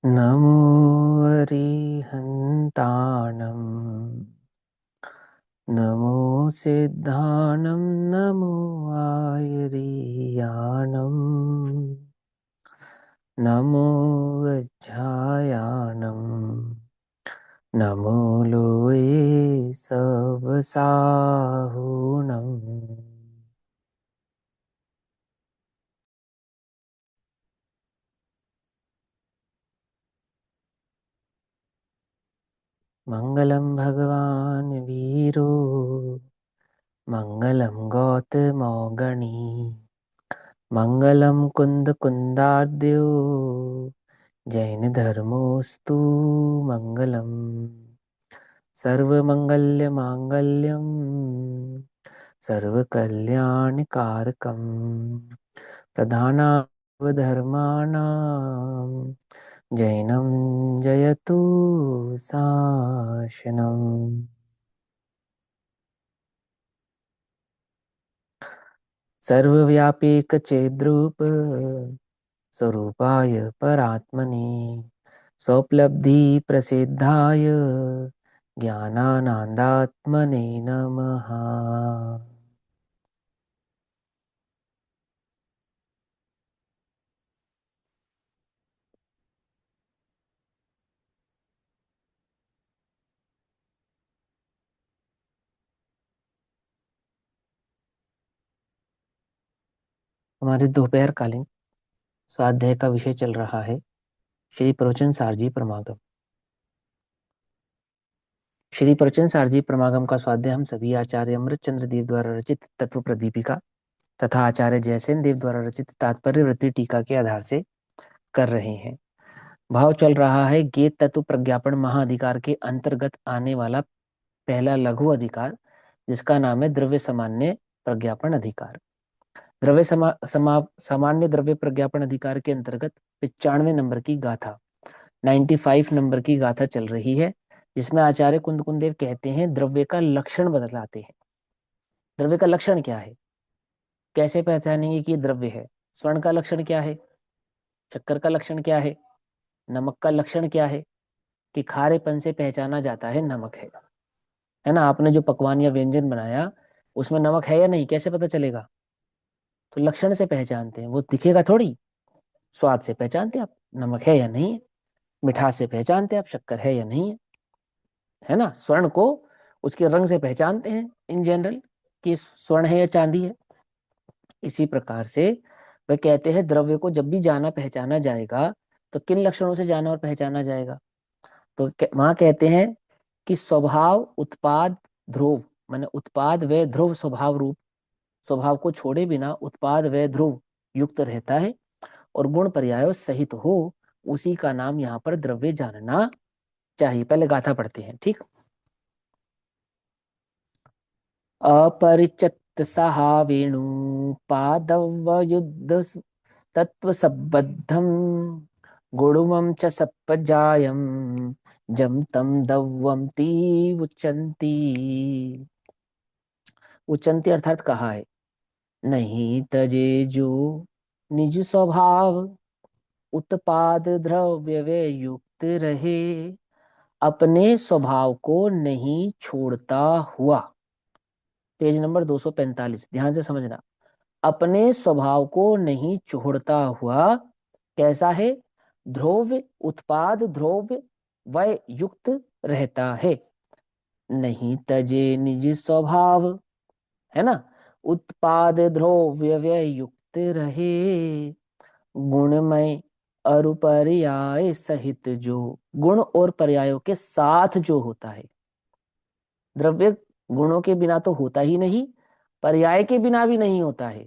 नमो अरिहन्ताणं नमो सिद्धाणं नमो आयर्याणं नमो वज्रायाणं नमो लोये सवसाहुणम्। मङ्गलं भगवान् वीरो मङ्गलं गौतमौगणी मङ्गलं कुन्दकुन्दार्द्यो जैनधर्मोऽस्तु मङ्गलम्। सर्वमङ्गल्यमाङ्गल्यं सर्वकल्याणकारकं प्रधानावधर्माणां जैनं जयतु शासनम्। सर्वव्यापीकचेद्रूप स्वरूपाय परात्मने स्वोपलब्धिप्रसिद्धाय ज्ञानानंदात्मने नमः। हमारे दोपहर कालीन स्वाध्याय का विषय चल रहा है श्री प्रवचन सारजी प्रमागम। श्री प्रवचन सारजी प्रमागम का स्वाध्याय हम सभी आचार्य अमृतचंद्र देव द्वारा रचित तत्व प्रदीपिका तथा आचार्य जयसेन देव द्वारा रचित तात्पर्य वृत्ति टीका के आधार से कर रहे हैं। भाव चल रहा है गेत तत्व प्रज्ञापन महाअधिकार के अंतर्गत आने वाला पहला लघु अधिकार, जिसका नाम है द्रव्य सामान्य प्रज्ञापन अधिकार। सामान्य द्रव्य प्रज्ञापन अधिकार के अंतर्गत 95 नंबर की गाथा 95 नंबर की गाथा चल रही है, जिसमें आचार्य कुंदकुंदेव कहते हैं द्रव्य का लक्षण बतलाते हैं। द्रव्य का लक्षण क्या है, कैसे पहचानेंगे कि द्रव्य है। स्वर्ण का लक्षण क्या है, शक्कर का लक्षण क्या है, नमक का लक्षण क्या है कि खारेपन से पहचाना जाता है नमक है ना। आपने जो पकवान या व्यंजन बनाया उसमें नमक है या नहीं, कैसे पता चलेगा? तो लक्षण से पहचानते हैं, वो दिखेगा थोड़ी। स्वाद से पहचानते हैं आप नमक है या नहीं है, मिठास से पहचानते हैं आप शक्कर है या नहीं है ना। स्वर्ण को उसके रंग से पहचानते हैं इन जनरल कि स्वर्ण है या चांदी है। इसी प्रकार से वह कहते हैं द्रव्य को जब भी जाना पहचाना जाएगा तो किन लक्षणों से जाना और पहचाना जाएगा। तो वहां कहते हैं कि स्वभाव उत्पाद ध्रुव, माने उत्पाद व ध्रुव स्वभाव रूप, स्वभाव को छोड़े बिना उत्पाद व ध्रुव युक्त रहता है और गुण पर्यायों सहित हो, उसी का नाम यहाँ पर द्रव्य जानना चाहिए। पहले गाथा पढ़ते हैं, ठीक। अपरिचित सहा वेणु पादव युद्ध तत्व संबद्धम गुणुमं च सप्पजायम जम तम दव्वम ती उच्चंती। उच्चंती अर्थात कहा है, नहीं तजे जो निज स्वभाव उत्पाद द्रव्य वे युक्त रहे, अपने स्वभाव को नहीं छोड़ता हुआ। पेज नंबर 245, ध्यान से समझना। अपने स्वभाव को नहीं छोड़ता हुआ कैसा है, ध्रुव उत्पाद ध्रुव वय युक्त रहता है। नहीं तजे निज स्वभाव, है ना, उत्पाद ध्रुव्य व्यय युक्त रहे, गुणमय अरुपर्याय सहित जो, गुण और पर्यायों के साथ जो होता है। द्रव्य गुणों के बिना तो होता ही नहीं, पर्याय के बिना भी नहीं होता है।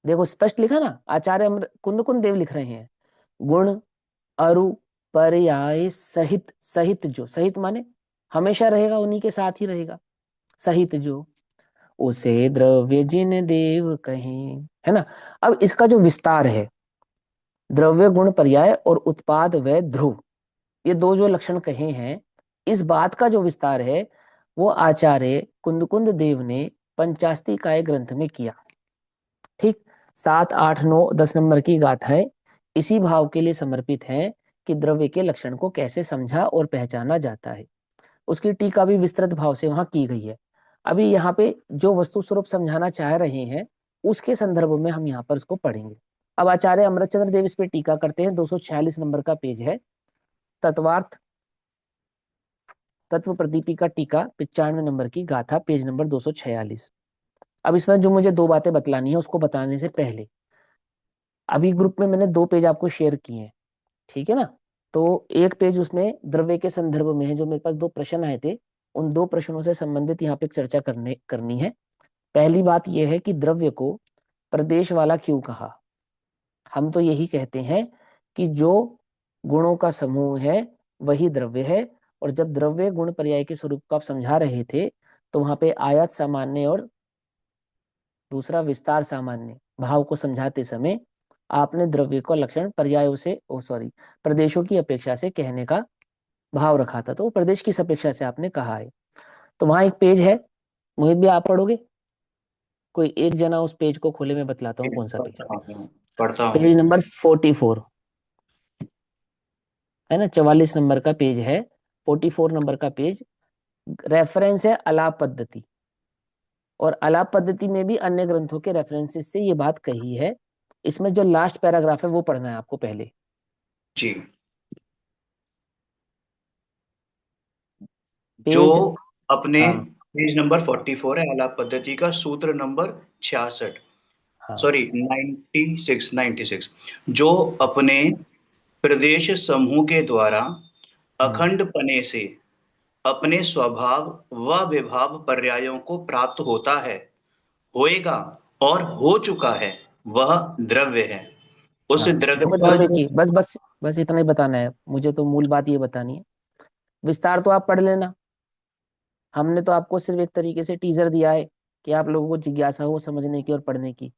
देखो स्पष्ट लिखा ना, आचार्य कुंद कुंद देव लिख रहे हैं गुण अरु पर्याय सहित, सहित जो, सहित माने हमेशा रहेगा, उन्हीं के साथ ही रहेगा, सहित जो, उसे द्रव्य जिन देव कहें, है ना। अब इसका जो विस्तार है, द्रव्य गुण पर्याय और उत्पाद व ध्रुव, ये दो जो लक्षण कहे हैं, इस बात का जो विस्तार है वो आचार्य कुंदकुंद देव ने पंचास्ति काय ग्रंथ में किया, ठीक। 7, 8, 9, 10 नंबर की गाथाएं इसी भाव के लिए समर्पित हैं कि द्रव्य के लक्षण को कैसे समझा और पहचाना जाता है। उसकी टीका भी विस्तृत भाव से वहां की गई है। अभी यहाँ पे जो वस्तु स्वरूप समझाना चाह रहे हैं उसके संदर्भ में हम यहाँ पर उसको पढ़ेंगे। अब आचार्य अमृतचंद्र देव इस पे टीका करते हैं, 246 नंबर का पेज है, तत्वार्थ तत्व प्रदीपी का टीका 95 नंबर की गाथा, पेज नंबर 246। अब इसमें जो मुझे दो बातें बतलानी है उसको बताने से पहले, अभी ग्रुप में मैंने दो पेज आपको शेयर किए हैं, ठीक है ना। तो एक पेज उसमें द्रव्य के संदर्भ में है, जो मेरे पास दो प्रश्न आए थे, उन दो प्रश्नों से संबंधित यहाँ पे चर्चा करनी है। पहली बात यह है कि द्रव्य को प्रदेश वाला क्यों कहा। हम तो यही कहते हैं कि जो गुणों का समूह है वही द्रव्य है। और जब द्रव्य गुण पर्याय के स्वरूप को आप समझा रहे थे तो वहां पे आयत सामान्य और दूसरा विस्तार सामान्य भाव को समझाते समय आपने द्रव्य को लक्षण पर्यायों से प्रदेशों की अपेक्षा से कहने का भाव रखा था, तो प्रदेश की अपेक्षा से आपने कहा है। तो वहां एक पेज है, मोहित भी आप पढ़ोगे? कोई एक जना उस पेज को खोले, मैं बतलाता हूँ कौन सा पेज। पढ़ता हूँ। पेज नंबर 44 है ना, 44 नंबर का पेज है, 44 नंबर का पेज। रेफरेंस है अलाप पद्धति, और अलाप पद्धति में भी अन्य ग्रंथों के रेफरेंसेस से ये बात कही है। इसमें जो लास्ट पैराग्राफ है वो पढ़ना है आपको पहले। जी। जो पेज, अपने हाँ पेज नंबर 44 है, आलाप पद्धति का सूत्र नंबर 66, हाँ, सॉरी 96 जो अपने प्रदेश समूह के द्वारा हम्म, अखंड पने से अपने स्वभाव व विभाव पर्यायों को प्राप्त होता है, होएगा और हो चुका है, वह द्रव्य है। उस हाँ द्रव्य देखो का द्रव्य जो की बस बस बस इतना ही बताना है मुझे, तो मूल बात ये बतानी है। विस्तार तो आप पढ़ लेना, हमने तो आपको सिर्फ एक तरीके से टीजर दिया है कि आप लोगों को जिज्ञासा हो समझने की और पढ़ने की।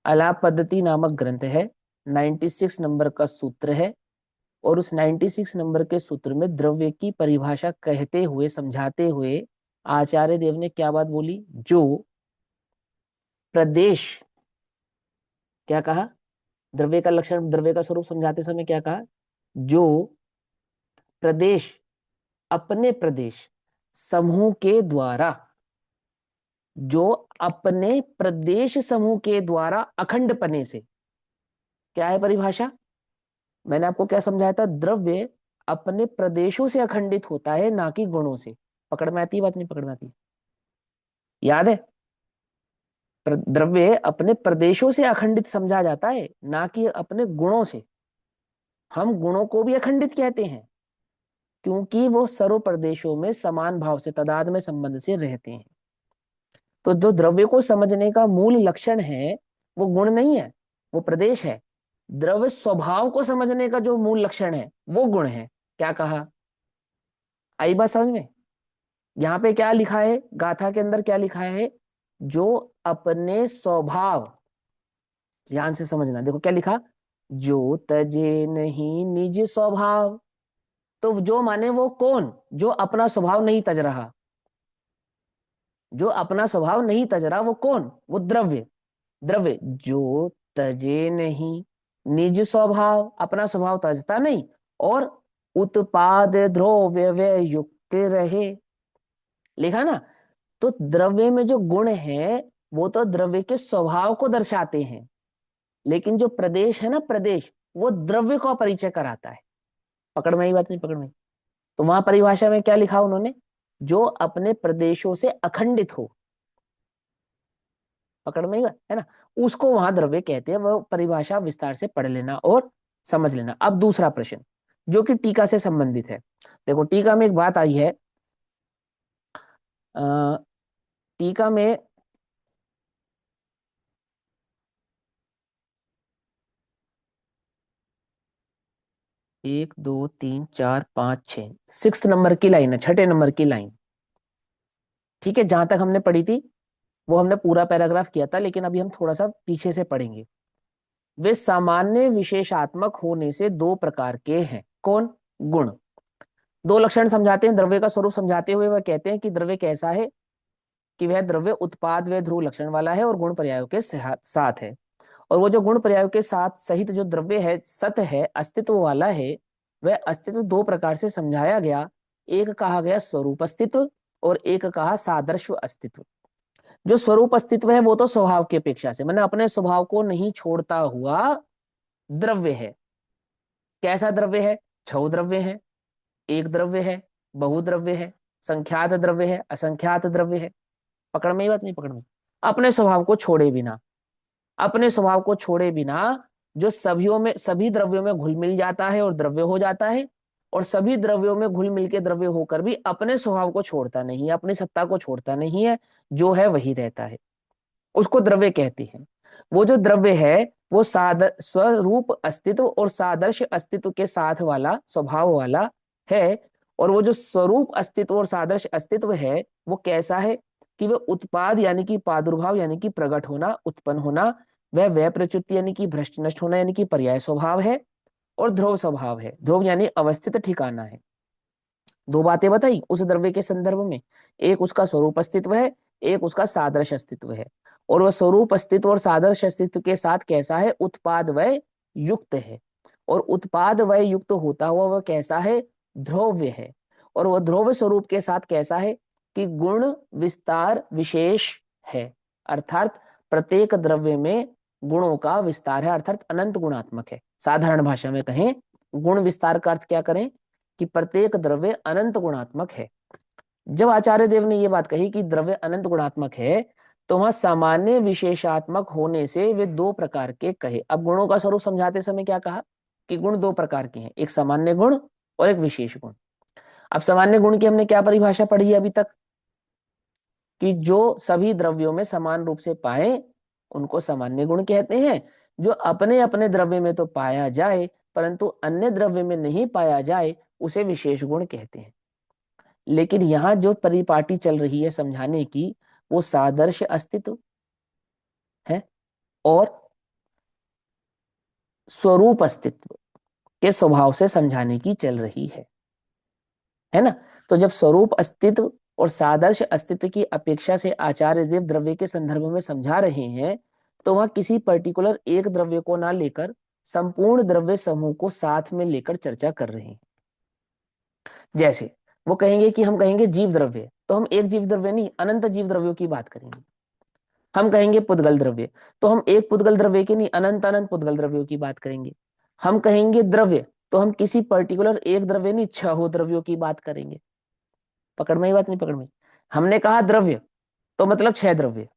अलाप पद्धति नामक ग्रंथ है, 96 नंबर का सूत्र है, और उस 96 नंबर के सूत्र में द्रव्य की परिभाषा कहते हुए समझाते हुए आचार्य देव ने क्या बात बोली, जो प्रदेश, क्या कहा, द्रव्य का लक्षण द्रव्य का स्वरूप समझाते समय क्या कहा, जो प्रदेश अपने प्रदेश समूह के द्वारा, जो अपने प्रदेश समूह के द्वारा अखंड पने से, क्या है परिभाषा, मैंने आपको क्या समझाया था, द्रव्य अपने प्रदेशों से अखंडित होता है ना कि गुणों से। पकड़ में आती है बात, नहीं पकड़ में आती? याद है? द्रव्य अपने प्रदेशों से अखंडित समझा जाता है ना कि अपने गुणों से। हम गुणों को भी अखंडित कहते हैं क्योंकि वो सर्व प्रदेशों में समान भाव से तदाद में संबंध से रहते हैं। तो जो द्रव्य को समझने का मूल लक्षण है वो गुण नहीं है, वो प्रदेश है। द्रव्य स्वभाव को समझने का जो मूल लक्षण है वो गुण है। क्या कहा, आई बात समझ में? यहाँ पे क्या लिखा है, गाथा के अंदर क्या लिखा है, जो अपने स्वभाव, ध्यान से समझना, देखो क्या लिखा, जो तजे नहीं निज स्वभाव। तो जो माने वो कौन, जो अपना स्वभाव नहीं तज रहा, जो अपना स्वभाव नहीं तज रहा वो कौन, वो द्रव्य। द्रव्य जो तजे नहीं निज स्वभाव, अपना स्वभाव तजता नहीं, और उत्पाद द्रव्य युक्त रहे, लिखा ना। तो द्रव्य में जो गुण है वो तो द्रव्य के स्वभाव को दर्शाते हैं, लेकिन जो प्रदेश है ना, प्रदेश, वो द्रव्य का परिचय कराता है। पकड़ में आई बात, नहीं पकड़ में? तो वहां परिभाषा में क्या लिखा उन्होंने, जो अपने प्रदेशों से अखंडित हो। पकड़ में आई बात है ना, उसको वहां द्रव्य कहते हैं। वो परिभाषा विस्तार से पढ़ लेना और समझ लेना। अब दूसरा प्रश्न जो कि टीका से संबंधित है, देखो टीका में एक बात आई है, अ, टीका में 1 2 3 4 5 6 6 नंबर की लाइन है, छठे नंबर की लाइन। ठीक है, जहां तक हमने पढ़ी थी वो हमने पूरा पैराग्राफ किया था, लेकिन अभी हम थोड़ा सा पीछे से पढ़ेंगे। वे सामान्य विशेषात्मक होने से दो प्रकार के हैं, कौन, गुण। दो लक्षण समझाते हैं द्रव्य का स्वरूप समझाते हुए, वह कहते हैं कि द्रव्य कैसा है, कि वह द्रव्य उत्पाद व ध्रुव लक्षण वाला है और गुण पर्यायों के साथ है। और वो जो गुण पर्यायों के साथ सहित जो द्रव्य है, सत है, अस्तित्व वाला है, वह अस्तित्व दो प्रकार से समझाया गया। एक कहा गया स्वरूप अस्तित्व और एक कहा सादृश्य अस्तित्व। जो स्वरूप अस्तित्व है वो तो स्वभाव की अपेक्षा से, मैंने अपने स्वभाव को नहीं छोड़ता हुआ द्रव्य है। कैसा द्रव्य है? छह द्रव्य है, एक द्रव्य है, बहुद्रव्य है, संख्यात द्रव्य है, असंख्यात द्रव्य है। पकड़ में ही बात नहीं? पकड़ में। अपने स्वभाव को छोड़े बिना, अपने स्वभाव को छोड़े बिना जो सभियों में, सभी द्रव्यों में घुल मिल जाता है और द्रव्य हो जाता है, और सभी द्रव्यों में घुल मिल के द्रव्य होकर भी अपने स्वभाव को छोड़ता नहीं है, अपनी सत्ता को छोड़ता नहीं है, जो है वही रहता है, उसको द्रव्य कहते हैं। वो जो द्रव्य है वो स्वरूप अस्तित्व और सादृश अस्तित्व के साथ वाला, स्वभाव वाला है। और वो जो स्वरूप अस्तित्व और सादृश अस्तित्व है वो कैसा है कि वह उत्पाद यानी कि प्रादुर्भाव यानी कि प्रकट होना, उत्पन्न होना, वह प्रच्युति यानी कि भ्रष्ट नष्ट होना यानी कि पर्याय स्वभाव है, और ध्रुव स्वभाव है। ध्रुव यानी अवस्थित ठिकाना है। दो बातें बताई उस द्रव्य के संदर्भ में, एक उसका स्वरूप अस्तित्व है, एक उसका सादृश अस्तित्व है। और वह स्वरूप अस्तित्व और सादृश अस्तित्व के साथ कैसा है? उत्पाद वय युक्त है। और उत्पाद वय युक्त होता हुआ वह कैसा है? ध्रुव्य है। और वह ध्रुव स्वरूप के साथ कैसा है कि गुण विस्तार विशेष है, अर्थात प्रत्येक द्रव्य में गुणों का विस्तार है, अर्थात अनंत गुणात्मक है। साधारण भाषा में कहें, गुण विस्तार का अर्थ क्या करें कि प्रत्येक द्रव्य अनंत गुणात्मक है। जब आचार्य देव ने यह बात कही कि द्रव्य अनंत गुणात्मक है, तो वहां सामान्य विशेषात्मक होने से वे दो प्रकार के कहे। अब गुणों का स्वरूप समझाते समय क्या कहा कि गुण दो प्रकार के हैं, एक सामान्य गुण और एक विशेष गुण। अब सामान्य गुण की हमने क्या परिभाषा पढ़ी है अभी तक कि जो सभी द्रव्यों में समान रूप से पाए उनको सामान्य गुण कहते हैं। जो अपने अपने द्रव्य में तो पाया जाए परंतु अन्य द्रव्य में नहीं पाया जाए उसे विशेष गुण कहते हैं। लेकिन यहाँ जो परिपाटी चल रही है समझाने की, वो सादृश अस्तित्व है और स्वरूप अस्तित्व के स्वभाव से समझाने की चल रही है ना। तो जब स्वरूप अस्तित्व और सादृश अस्तित्व की अपेक्षा से आचार्य देव द्रव्य के संदर्भ में समझा रहे हैं, तो वहां किसी पर्टिकुलर एक द्रव्य को ना लेकर संपूर्ण द्रव्य समूह को साथ में लेकर चर्चा कर रहे हैं। जैसे वो कहेंगे कि हम कहेंगे जीव द्रव्य, तो हम एक जीव द्रव्य नहीं, अनंत जीव द्रव्यों की बात करेंगे। हम कहेंगे पुद्गल द्रव्य, तो हम एक पुद्गल द्रव्य के नहीं, अनंत अनंत पुद्गल द्रव्यों की बात करेंगे। हम कहेंगे द्रव्य, तो हम किसी पर्टिकुलर एक द्रव्य नहीं, छह द्रव्यों की बात करेंगे। पकड़ में ही बात नहीं? पकड़ में। हमने कहा द्रव्य तो मतलब छह द्रव्य,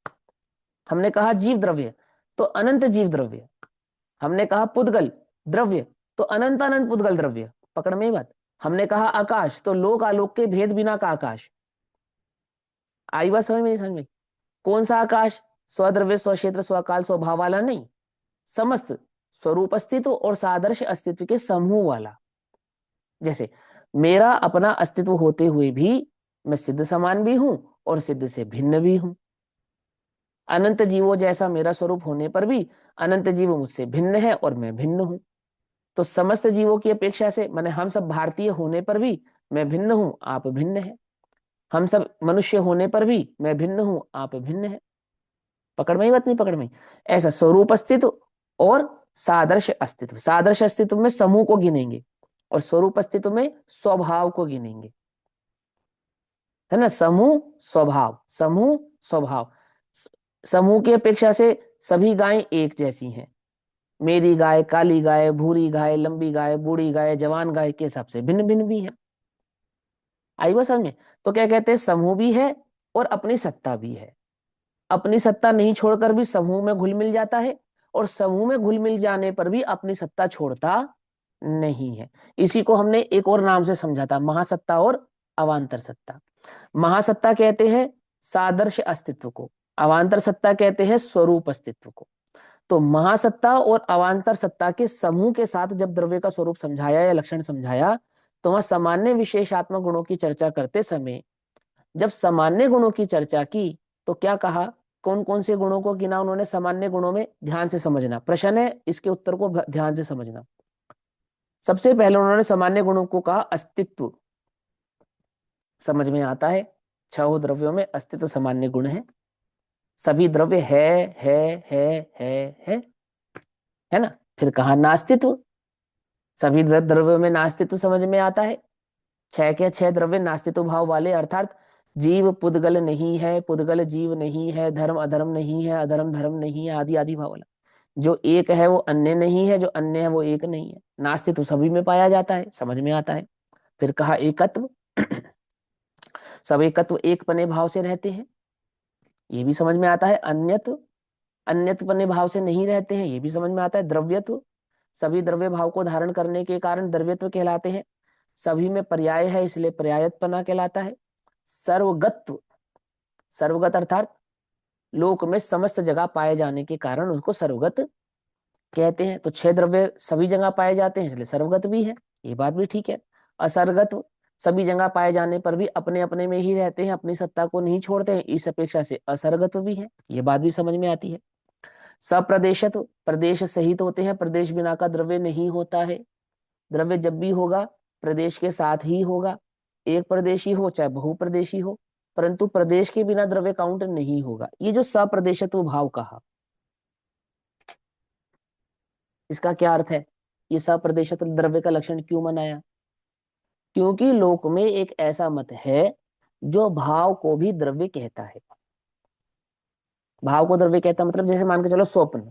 हमने कहा जीव द्रव्य तो अनंत जीव द्रव्य, हमने कहा पुद्गल द्रव्य तो अनंत अनंत पुद्गल द्रव्य। पकड़ में ही बात। हमने कहा आकाश तो लोक आलोक के भेद बिना का आकाश। आई बात समझ में? नहीं समझ में? कौन सा आकाश? स्वद्रव्य स्वक्षेत्र स्वकाल स्वभाव वाला नहीं, समस्त स्वरूप अस्तित्व और सादृश्य अस्तित्व के समूह वाला। जैसे मेरा अपना अस्तित्व होते हुए भी मैं सिद्ध समान भी हूं और सिद्ध से भिन्न भी हूं। अनंत जीवों जैसा मेरा स्वरूप होने पर भी अनंत जीव मुझसे भिन्न है और मैं भिन्न हूं। तो समस्त जीवों की अपेक्षा से, माने हम सब भारतीय होने पर भी मैं भिन्न हूं, आप भिन्न है। हम सब मनुष्य होने पर भी मैं भिन्न हूं, आप भिन्न है। पकड़ में ही बात नहीं? पकड़ में। ऐसा स्वरूप अस्तित्व और सादृश्य अस्तित्व, सादृश्य अस्तित्व में समूह को गिनेंगे और स्वरूप अस्तित्व में स्वभाव को गिनेंगे, है ना। समूह स्वभाव, समूह स्वभाव। समूह की अपेक्षा से सभी गायें एक जैसी हैं। मेरी गाय, काली गाय, भूरी गाय, लंबी गाय, बूढ़ी गाय, जवान गाय के हिसाब से भिन्न भिन्न भी है। आई बात समझ में? तो क्या कहते हैं, समूह भी है और अपनी सत्ता भी है। अपनी सत्ता नहीं छोड़कर भी समूह में घुल मिल जाता है, और समूह में घुल मिल जाने पर भी अपनी सत्ता छोड़ता नहीं है। इसी को हमने एक और नाम से समझा था, महासत्ता और अवांतर सत्ता। महासत्ता कहते हैं सादृश्य अस्तित्व को, अवांतर सत्ता कहते हैं स्वरूप अस्तित्व को। तो महासत्ता और अवांतर सत्ता के समूह के साथ जब द्रव्य का स्वरूप समझाया या लक्षण समझाया, तो वहां सामान्य विशेषात्मक गुणों की चर्चा करते समय जब सामान्य गुणों की चर्चा की तो क्या कहा, कौन कौन से गुणों को गिना उन्होंने सामान्य गुणों में? ध्यान से समझना, प्रश्न है, इसके उत्तर को ध्यान से समझना। सबसे पहले उन्होंने सामान्य गुणों को कहा अस्तित्व। समझ में आता है, छह द्रव्यों में अस्तित्व सामान्य गुण है। सभी द्रव्य है है है है है ना। फिर कहा नास्तित्व, सभी द्रव्यों में नास्तित्व समझ में आता है। छह के छह द्रव्य नास्तित्व भाव वाले, अर्थात जीव पुद्गल नहीं है, पुद्गल जीव नहीं है, धर्म अधर्म नहीं है, अधर्म धर्म नहीं है, आदि आदि भाव वाला। जो एक है वो अन्य नहीं है, जो अन्य है वो एक नहीं है। नास्तित्व सभी में पाया जाता है, समझ में आता है। फिर कहा एकत्व, सब एकत्व एक पने भाव से रहते हैं, ये भी समझ में आता है। अन्यत्व, अन्यत्व पने भाव से नहीं रहते हैं, ये भी समझ में आता है। द्रव्यत्व, सभी द्रव्य भाव को धारण करने के कारण द्रव्यत्व कहलाते हैं, सभी में पर्याय है इसलिए पर्यायतपना कहलाता है। सर्वगत्व, सर्वगत अर्थात लोक में समस्त जगह पाए जाने के कारण उसको सर्वगत कहते हैं। तो छह द्रव्य सभी जगह पाए जाते हैं इसलिए सर्वगत भी है, ये बात भी ठीक है। असर्गत्व, सभी जगह पाए जाने पर भी अपने अपने में ही रहते हैं, अपनी सत्ता को नहीं छोड़ते हैं, इस अपेक्षा से असर्गत्व भी है, ये बात भी समझ में आती है। सप्रदेशत्व, प्रदेश सहित होते हैं, प्रदेश बिना का द्रव्य नहीं होता है। द्रव्य जब भी होगा प्रदेश के साथ ही होगा, एक प्रदेशी हो चाहे बहुप्रदेशी हो, परंतु प्रदेश के बिना द्रव्य काउंट नहीं होगा। ये जो सप्रदेशत्व भाव कहा, इसका क्या अर्थ है? ये सप्रदेशत्व द्रव्य का लक्षण क्यों मनाया? क्योंकि लोक में एक ऐसा मत है जो भाव को भी द्रव्य कहता है। भाव को द्रव्य कहता मतलब जैसे मान के चलो स्वप्न,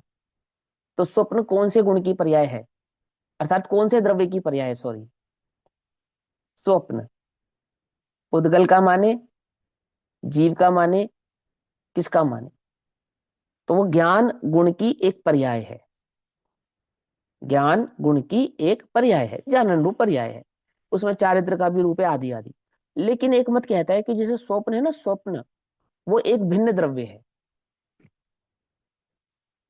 तो स्वप्न कौन से गुण की पर्याय है, अर्थात कौन से द्रव्य की पर्याय है, सॉरी। स्वप्न उद्गल का माने, जीव का माने, किसका माने? तो वो ज्ञान गुण की एक पर्याय है, ज्ञान गुण की एक पर्याय है, ज्ञान रूप पर्याय है। उसमें चारित्र का भी रूप है, आदि आदि। लेकिन एक मत कहता है कि जैसे स्वप्न है ना, स्वप्न वो एक भिन्न द्रव्य है।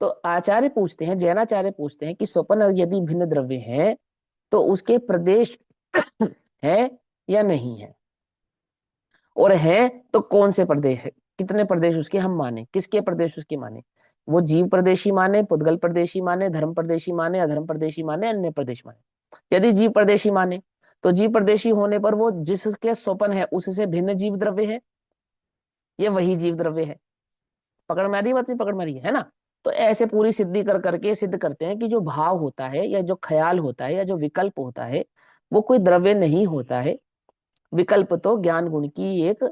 तो आचार्य पूछते हैं, जैनाचार्य पूछते हैं कि स्वप्न यदि भिन्न द्रव्य है तो उसके प्रदेश है या नहीं है, और है तो कौन से प्रदेश है, कितने प्रदेश उसके हम माने, किसके प्रदेश उसके माने? वो जीव प्रदेशी माने, पुद्गल प्रदेशी माने, धर्म प्रदेशी माने, अधर्म प्रदेशी माने, अन्य प्रदेश माने। यदि जीव प्रदेशी माने तो जीव प्रदेशी होने पर वो जिसके स्वपन है उससे भिन्न जीव द्रव्य है, ये वही जीव द्रव्य है। पकड़ में आ रही बात? नहीं पकड़ में आ रही है ना? तो ऐसे पूरी सिद्धि कर करके सिद्ध करते हैं कि जो भाव होता है या जो ख्याल होता है या जो विकल्प होता है वो कोई द्रव्य नहीं होता है। विकल्प तो ज्ञान गुण की एक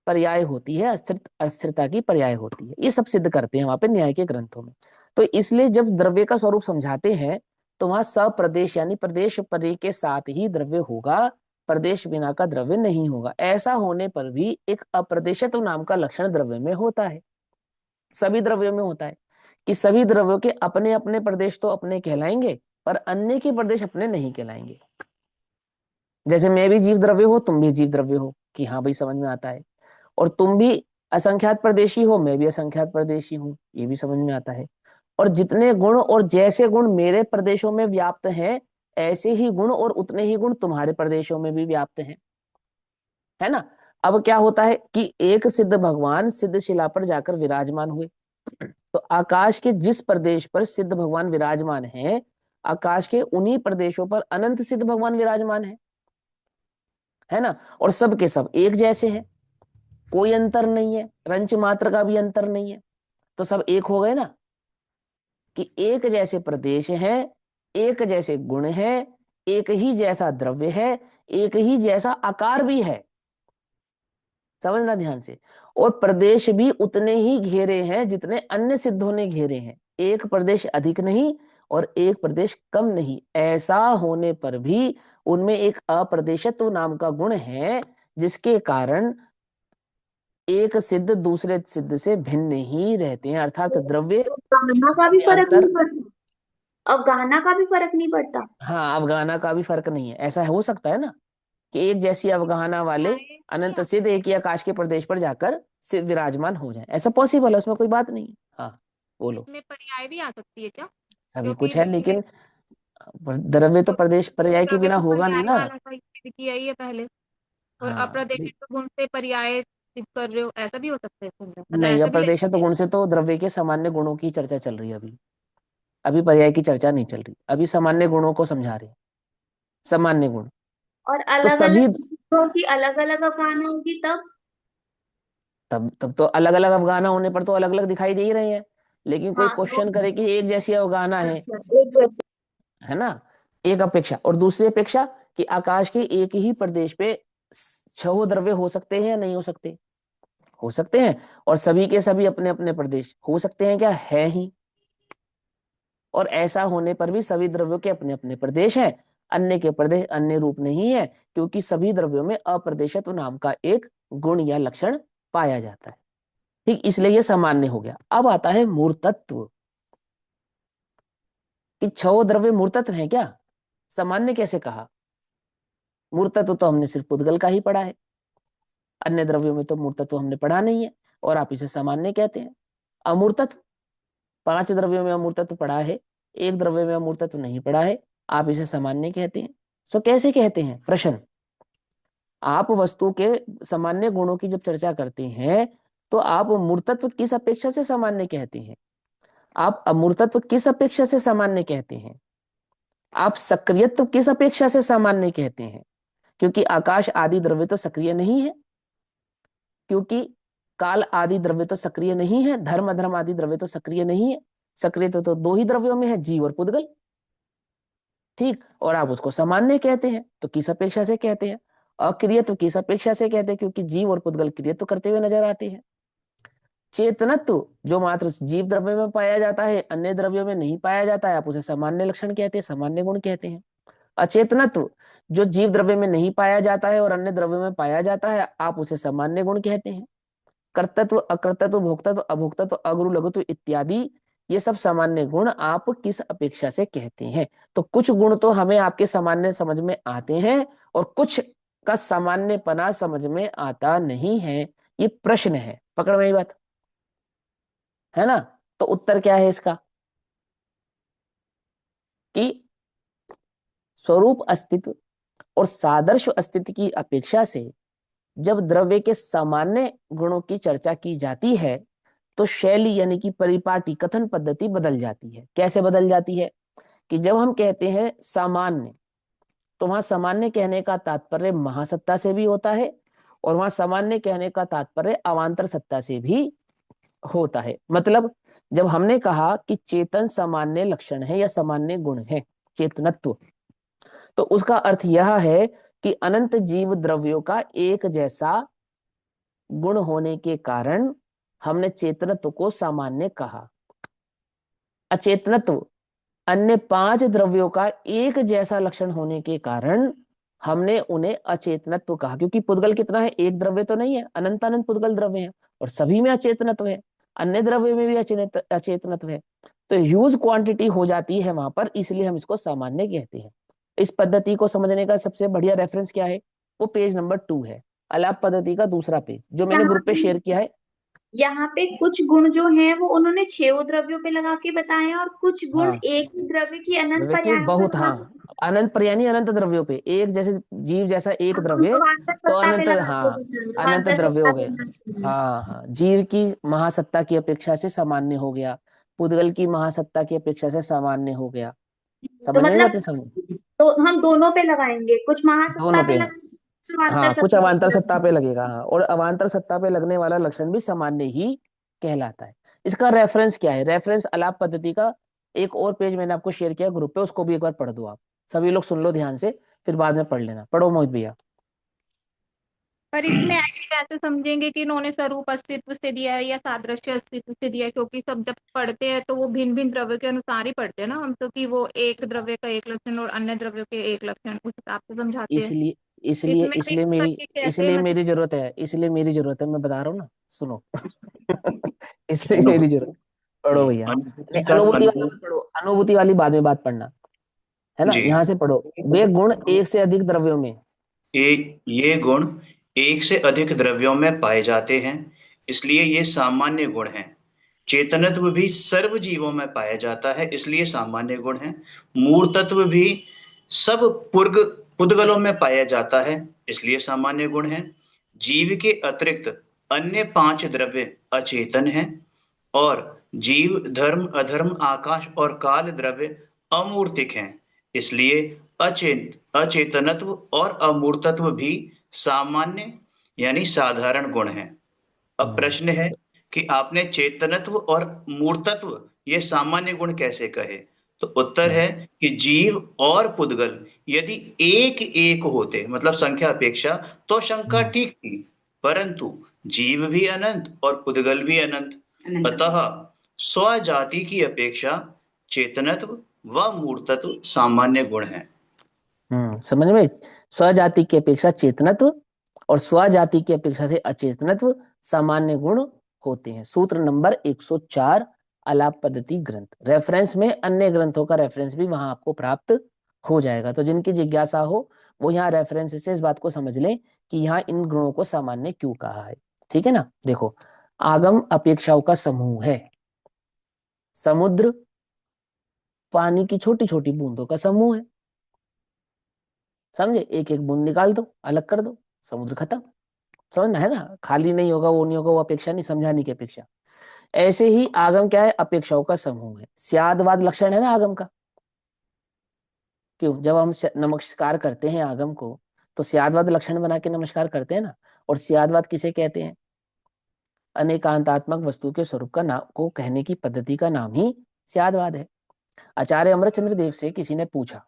पर्याय होती है, अस्थिरता की पर्याय होती है। ये सब सिद्ध करते हैं वहां पे न्याय के ग्रंथों में। तो इसलिए जब द्रव्य का स्वरूप समझाते हैं तो वहां सप्रदेश यानी प्रदेश परे के साथ ही द्रव्य होगा, प्रदेश बिना का द्रव्य नहीं होगा। ऐसा होने पर भी एक अप्रदेशत्व नाम का लक्षण द्रव्य में होता है, सभी द्रव्यों में होता है, कि सभी द्रव्यों के अपने अपने प्रदेश तो अपने कहलाएंगे पर अन्य के प्रदेश अपने नहीं कहलाएंगे। जैसे मैं भी जीव द्रव्य हो, तुम भी जीव द्रव्य हो, कि हाँ भाई समझ में आता है। और तुम भी असंख्यात प्रदेशी हो, मैं भी असंख्यात प्रदेशी हूँ, ये भी समझ में आता है। और जितने गुण और जैसे गुण मेरे प्रदेशों में व्याप्त हैं, ऐसे ही गुण और उतने ही गुण तुम्हारे प्रदेशों में भी व्याप्त हैं, है ना। अब क्या होता है कि एक सिद्ध भगवान सिद्ध शिला पर जाकर विराजमान हुए, तो आकाश के जिस प्रदेश पर सिद्ध भगवान विराजमान है, आकाश के उन्हीं प्रदेशों पर अनंत सिद्ध भगवान विराजमान है ना। और सब के सब एक जैसे हैं, कोई अंतर नहीं है, रंच मात्र का भी अंतर नहीं है। तो सब एक हो गए ना, कि एक जैसे प्रदेश है, एक जैसे गुण है, एक ही जैसा द्रव्य है, एक ही जैसा आकार भी है। समझना ध्यान से। और प्रदेश भी उतने ही घेरे हैं जितने अन्य सिद्धों ने घेरे हैं, एक प्रदेश अधिक नहीं और एक प्रदेश कम नहीं। ऐसा होने पर भी उनमें एक अप्रदेशत्व नाम का गुण है, जिसके कारण एक सिद्ध दूसरे सिद्ध से भिन्न ही रहते हैं, अर्थात द्रव्य तो गाना का भी में फर्क नहीं अंतर। पड़ता? अब गाना का भी फर्क नहीं पड़ता? हाँ, अवगाहना का भी फर्क नहीं है, ऐसा हो सकता है ना कि एक जैसी अवगाहना वाले पर्याय नहीं अनंत आ सिद्ध एक ही आकाश के प्रदेश पर जाकर सिद्ध विराजमान हो जाए, ऐसा पॉसिबल है, उसमें कोई बात नहीं है। हाँ बोलो। इसमें पर्याय भी आ सकती है क्या? अभी क्योंकि कुछ है देखिए, लेकिन द्रव्य तो प्रदेश पर्याय के द्रव्य बिना तो होगा नहीं पर्याय ना। वाला का यूज किया ही है पहले, और हाँ अप्रदेशित गुण से पर्याय सिद्ध कर रहे हो, ऐसा भी हो सकता है इसके अंदर, मतलब नहीं, ऐसा भी ले अप्रदेशत सकते हैं। गुण से तो द्रव्य के सामान्य गुणों की चर्चा चल रही है अभी, अभी पर्याय की चर्चा नहीं चल रही, अभी सामान्य गुणों को समझा रहे हैं, सामान्य गुण। और तो अलग सभी, अलग की अलग अलग अवगाहना होगी तब? तब तो अलग अलग अवगाहना होने पर तो अलग अलग दिखाई दे ही रहे हैं। लेकिन कोई हाँ तो क्वेश्चन करे कि एक जैसी अवगाहना है अच्छा, एक वैसे। है ना, एक अपेक्षा और दूसरी अपेक्षा कि आकाश के एक ही प्रदेश पे छह द्रव्य हो सकते हैं या नहीं हो सकते, हो सकते हैं, और सभी के सभी अपने अपने प्रदेश हो सकते हैं क्या, है ही। और ऐसा होने पर भी सभी द्रव्यों के अपने अपने प्रदेश हैं, अन्य के प्रदेश अन्य रूप नहीं है, क्योंकि सभी द्रव्यों में अप्रदेशत्व नाम का एक गुण या लक्षण पाया जाता है। ठीक, इसलिए यह सामान्य हो गया। अब आता है मूर्तत्व, कि छह द्रव्य मूर्तत्व है क्या, सामान्य कैसे कहा। मूर्तत्व तो हमने सिर्फ पुद्गल का ही पढ़ा है, अन्य द्रव्यों में तो मूर्तत्व हमने पढ़ा नहीं है, और आप इसे सामान्य कहते हैं। अमूर्तत्व, पांच द्रव्यों में अमूर्तत्व पढ़ा है, एक द्रव्य में अमूर्तत्व नहीं पढ़ा है, आप इसे सामान्य कहते हैं। सो कैसे कहते हैं, प्रश्न। आप वस्तु के सामान्य गुणों की जब चर्चा करते हैं तो आप मूर्तत्व किस अपेक्षा से सामान्य कहते हैं, आप अमूर्तत्व किस अपेक्षा से सामान्य कहते हैं, आप सक्रियत्व किस अपेक्षा से सामान्य कहते हैं। क्योंकि आकाश आदि द्रव्य तो सक्रिय नहीं है, क्योंकि काल आदि द्रव्य तो सक्रिय नहीं है, धर्म अधर्म आदि द्रव्य तो सक्रिय नहीं है, सक्रिय तो दो ही द्रव्यों में है, जीव और पुद्गल। ठीक, और आप उसको सामान्य कहते हैं, तो किस अपेक्षा से कहते हैं, अक्रियत्व किस अपेक्षा से कहते हैं, क्योंकि जीव और पुद्गल क्रियत्व करते हुए नजर आते हैं। चेतनत्व जो मात्र जीव द्रव्य में पाया जाता है, अन्य द्रव्यों में नहीं पाया जाता है, आप उसे सामान्य लक्षण कहते हैं, सामान्य गुण कहते हैं। अचेतनत्व जो जीव द्रव्य में नहीं पाया जाता है और अन्य द्रव्य में पाया जाता है, आप उसे सामान्य गुण कहते हैं। कर्तत्व अकर्तत्व भोक्तत्व अभोक्तत्व अगुरु लघुत्व इत्यादि, ये सब सामान्य गुण आप किस अपेक्षा से कहते हैं। तो कुछ गुण तो हमें आपके सामान्य समझ में आते हैं और कुछ का सामान्यपना समझ में आता नहीं है, ये प्रश्न है, पकड़ में ये बात है ना। तो उत्तर क्या है इसका, कि स्वरूप अस्तित्व और सादृश अस्तित्व की अपेक्षा से जब द्रव्य के सामान्य गुणों की चर्चा की जाती है तो शैली यानी कि परिपाटी कथन पद्धति बदल जाती है। कैसे बदल जाती है, कि जब हम कहते हैं सामान्य, तो वहां सामान्य कहने का तात्पर्य महासत्ता से भी होता है, और वहां सामान्य कहने का तात्पर्य अवांतर सत्ता से भी होता है। मतलब जब हमने कहा कि चेतन सामान्य लक्षण है या सामान्य गुण है, चेतनत्व, तो उसका अर्थ यह है कि अनंत जीव द्रव्यों का एक जैसा गुण होने के कारण हमने चेतनत्व को सामान्य कहा। अचेतनत्व अन्य पांच द्रव्यों का एक जैसा लक्षण होने के कारण हमने उन्हें अचेतनत्व कहा, क्योंकि पुद्गल कितना है, एक द्रव्य तो नहीं है, अनंत अनंत पुद्गल द्रव्य है, और सभी में अचेतनत्व है, अन्य द्रव्य में भी अचेतनत्व है, तो ह्यूज क्वांटिटी हो जाती है वहां पर, इसलिए हम इसको सामान्य कहते हैं। इस पद्धति को समझने का सबसे बढ़िया रेफरेंस क्या है, वो पेज नंबर 2 है, अलाप पद्धति का दूसरा पेज, जो मैंने यहाँ ग्रुप पे शेयर किया है। यहाँ पे कुछ गुण जो हैं वो उन्होंने छह द्रव्यों पे लगा के बताए हैं, और कुछ गुण हाँ, एक ही द्रव्य की अनंत द्रव्य की पर्यायों पे बहुत, लगा हाँ, अनंत यानी अनंत द्रव्यों पे, एक जैसे जीव जैसा एक हम द्रव्य, अवान्तर तो सत्ता पे अनंत, लगा के हाँ, बताए, अनंत अवान्तर द्रव्य सत्ता हो पे गए। लगा के। हाँ हाँ, जीव की महासत्ता की अपेक्षा से सामान्य हो गया, पुद्गल की महासत्ता की अपेक्षा से सामान्य हो गया। तो समझ में मतलब बातें, समझ, तो हम दोनों पे लगाएंगे, कुछ महासत्ता दोनों पे पे, लगाएंगे, कुछ अवान्तर हाँ, कुछ सत्ता अवांतर पे सत्ता पे लगाएंगे। लगेगा, हाँ, और अवांतर सत्ता पे लगने वाला लक्षण भी सामान्य ही कहलाता है। इसका रेफरेंस क्या है, रेफरेंस अलाप पद्धति का एक और पेज मैंने आपको शेयर किया ग्रुप पे, उसको भी एक बार पढ़ दो आप, सभी लोग सुन लो ध्यान से, फिर बाद में पढ़ लेना। पढ़ो मोहित भैया। पर इसमें ऐसे समझेंगे कि इन्होंने स्वरूप अस्तित्व से दिया है या सादृश्य अस्तित्व से दिया है, क्योंकि सब जब पढ़ते हैं तो वो भिन्न भिन्न द्रव्य के अनुसार ही पढ़ते हैं ना हम, तो कि वो एक द्रव्य का एक लक्षण और अन्य द्रव्य के एक लक्षण उस हिसाब से समझाते हैं। इसलिए इसलिए इसमें भी इसलिए मेरी करके कैसे इसलिए मतलब। मेरी जरूरत है, इसलिए मेरी जरूरत है, मैं बता रहा हूँ ना, सुनो। इसलिए मेरी जरूरत, पढ़ो भैया। अनुभूति नहीं, का अनुभूति वाला अनुभव। मत पढ़ो, अनुभूति वाली बाद में बात पढ़ना, है ना, जी। यहाँ से पढ़ो। वे गुण एक से अधिक द्रव्यों में, ये गुण एक से अधिक द्रव्यों में पाए जाते हैं, इसलिए ये सामान्य गुण हैं। चेतनत्व भी सर्व जीवों में पाया जाता है, इसलिए सामान्य गुण है। मूर्तत्व भी सब पुर्ग पुद्गलों में पाया जाता है, इसलिए सामान्य गुण है। जीव के अतिरिक्त अन्य पांच द्रव्य अचेतन हैं, और जीव धर्म अधर्म आकाश और काल द्रव्य अमूर्तिक हैं, इसलिए अचेतनत्व और अमूर्तत्व भी सामान्य यानी साधारण गुण हैं। अब हाँ, प्रश्न है कि आपने चेतनत्व और मूर्तत्व ये सामान्य गुण कैसे कहे। तो उत्तर है कि जीव और पुद्गल यदि एक एक होते, मतलब संख्या अपेक्षा, तो शंका ठीक थी, परंतु जीव भी अनंत और पुद्गल भी अनंत, अतः स्वजाति की अपेक्षा चेतनत्व व मूर्तत्व सामान्य गुण है। समझ में? स्वजाति की अपेक्षा चेतनत्व और स्वजाति की अपेक्षा से अचेतनत्व सामान्य गुण होते हैं। सूत्र नंबर 104 आलाप पद्धति ग्रंथ। रेफरेंस में अन्य ग्रंथों का रेफरेंस भी वहां आपको प्राप्त हो जाएगा, तो जिनकी जिज्ञासा हो वो यहाँ रेफरेंस से इस बात को समझ लें कि यहाँ इन गुणों को सामान्य क्यों कहा है। ठीक है ना? देखो, आगम अपेक्षाओं का समूह है। समुद्र पानी की छोटी छोटी बूंदों का समूह है। समझे? एक एक बूंद निकाल दो, अलग कर दो, समुद्र खत्म। समझना है ना? खाली नहीं होगा, वो नहीं होगा, वो अपेक्षा नहीं, समझाने की अपेक्षा। ऐसे ही आगम क्या है? अपेक्षाओं का समूह है। स्यादवाद लक्षण है ना आगम का। क्यों? जब हम नमस्कार करते हैं आगम को तो स्यादवाद लक्षण बना के नमस्कार करते हैं ना। और स्यादवाद किसे कहते हैं? अनेकांतात्मक वस्तु के स्वरूप का नाम को कहने की पद्धति का नाम ही स्यादवाद है। आचार्य अमरचंद्र देव से किसी ने पूछा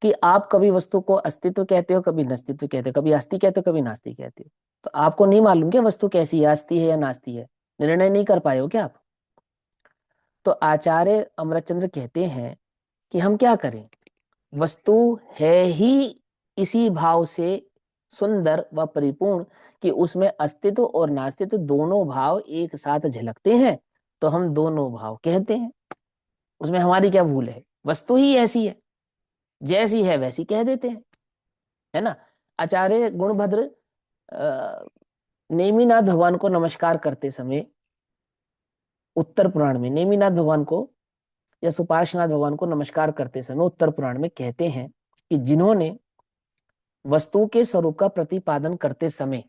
कि आप कभी वस्तु को अस्तित्व कहते हो, कभी नस्तित्व कहते हो, कभी आस्ति कहते हो, कभी नास्ति कहते हो, तो आपको नहीं मालूम क्या वस्तु कैसी है, आस्ति है या नास्ति है? निर्णय नहीं कर पाए हो क्या आप? तो आचार्य अमरचंद्र कहते हैं कि हम क्या करें, वस्तु है ही इसी भाव से सुंदर व परिपूर्ण कि उसमें अस्तित्व और नास्तित्व दोनों भाव एक साथ झलकते हैं, तो हम दोनों भाव कहते हैं। उसमें हमारी क्या भूल है? वस्तु ही ऐसी है, जैसी है वैसी कह देते हैं, है ना। आचार्य गुणभद्र नेमिनाथ भगवान को नमस्कार करते समय उत्तर पुराण में, नेमिनाथ भगवान को या सुपार्श्वनाथ भगवान को नमस्कार करते समय उत्तर पुराण में कहते हैं कि जिन्होंने वस्तु के स्वरूप का प्रतिपादन करते समय,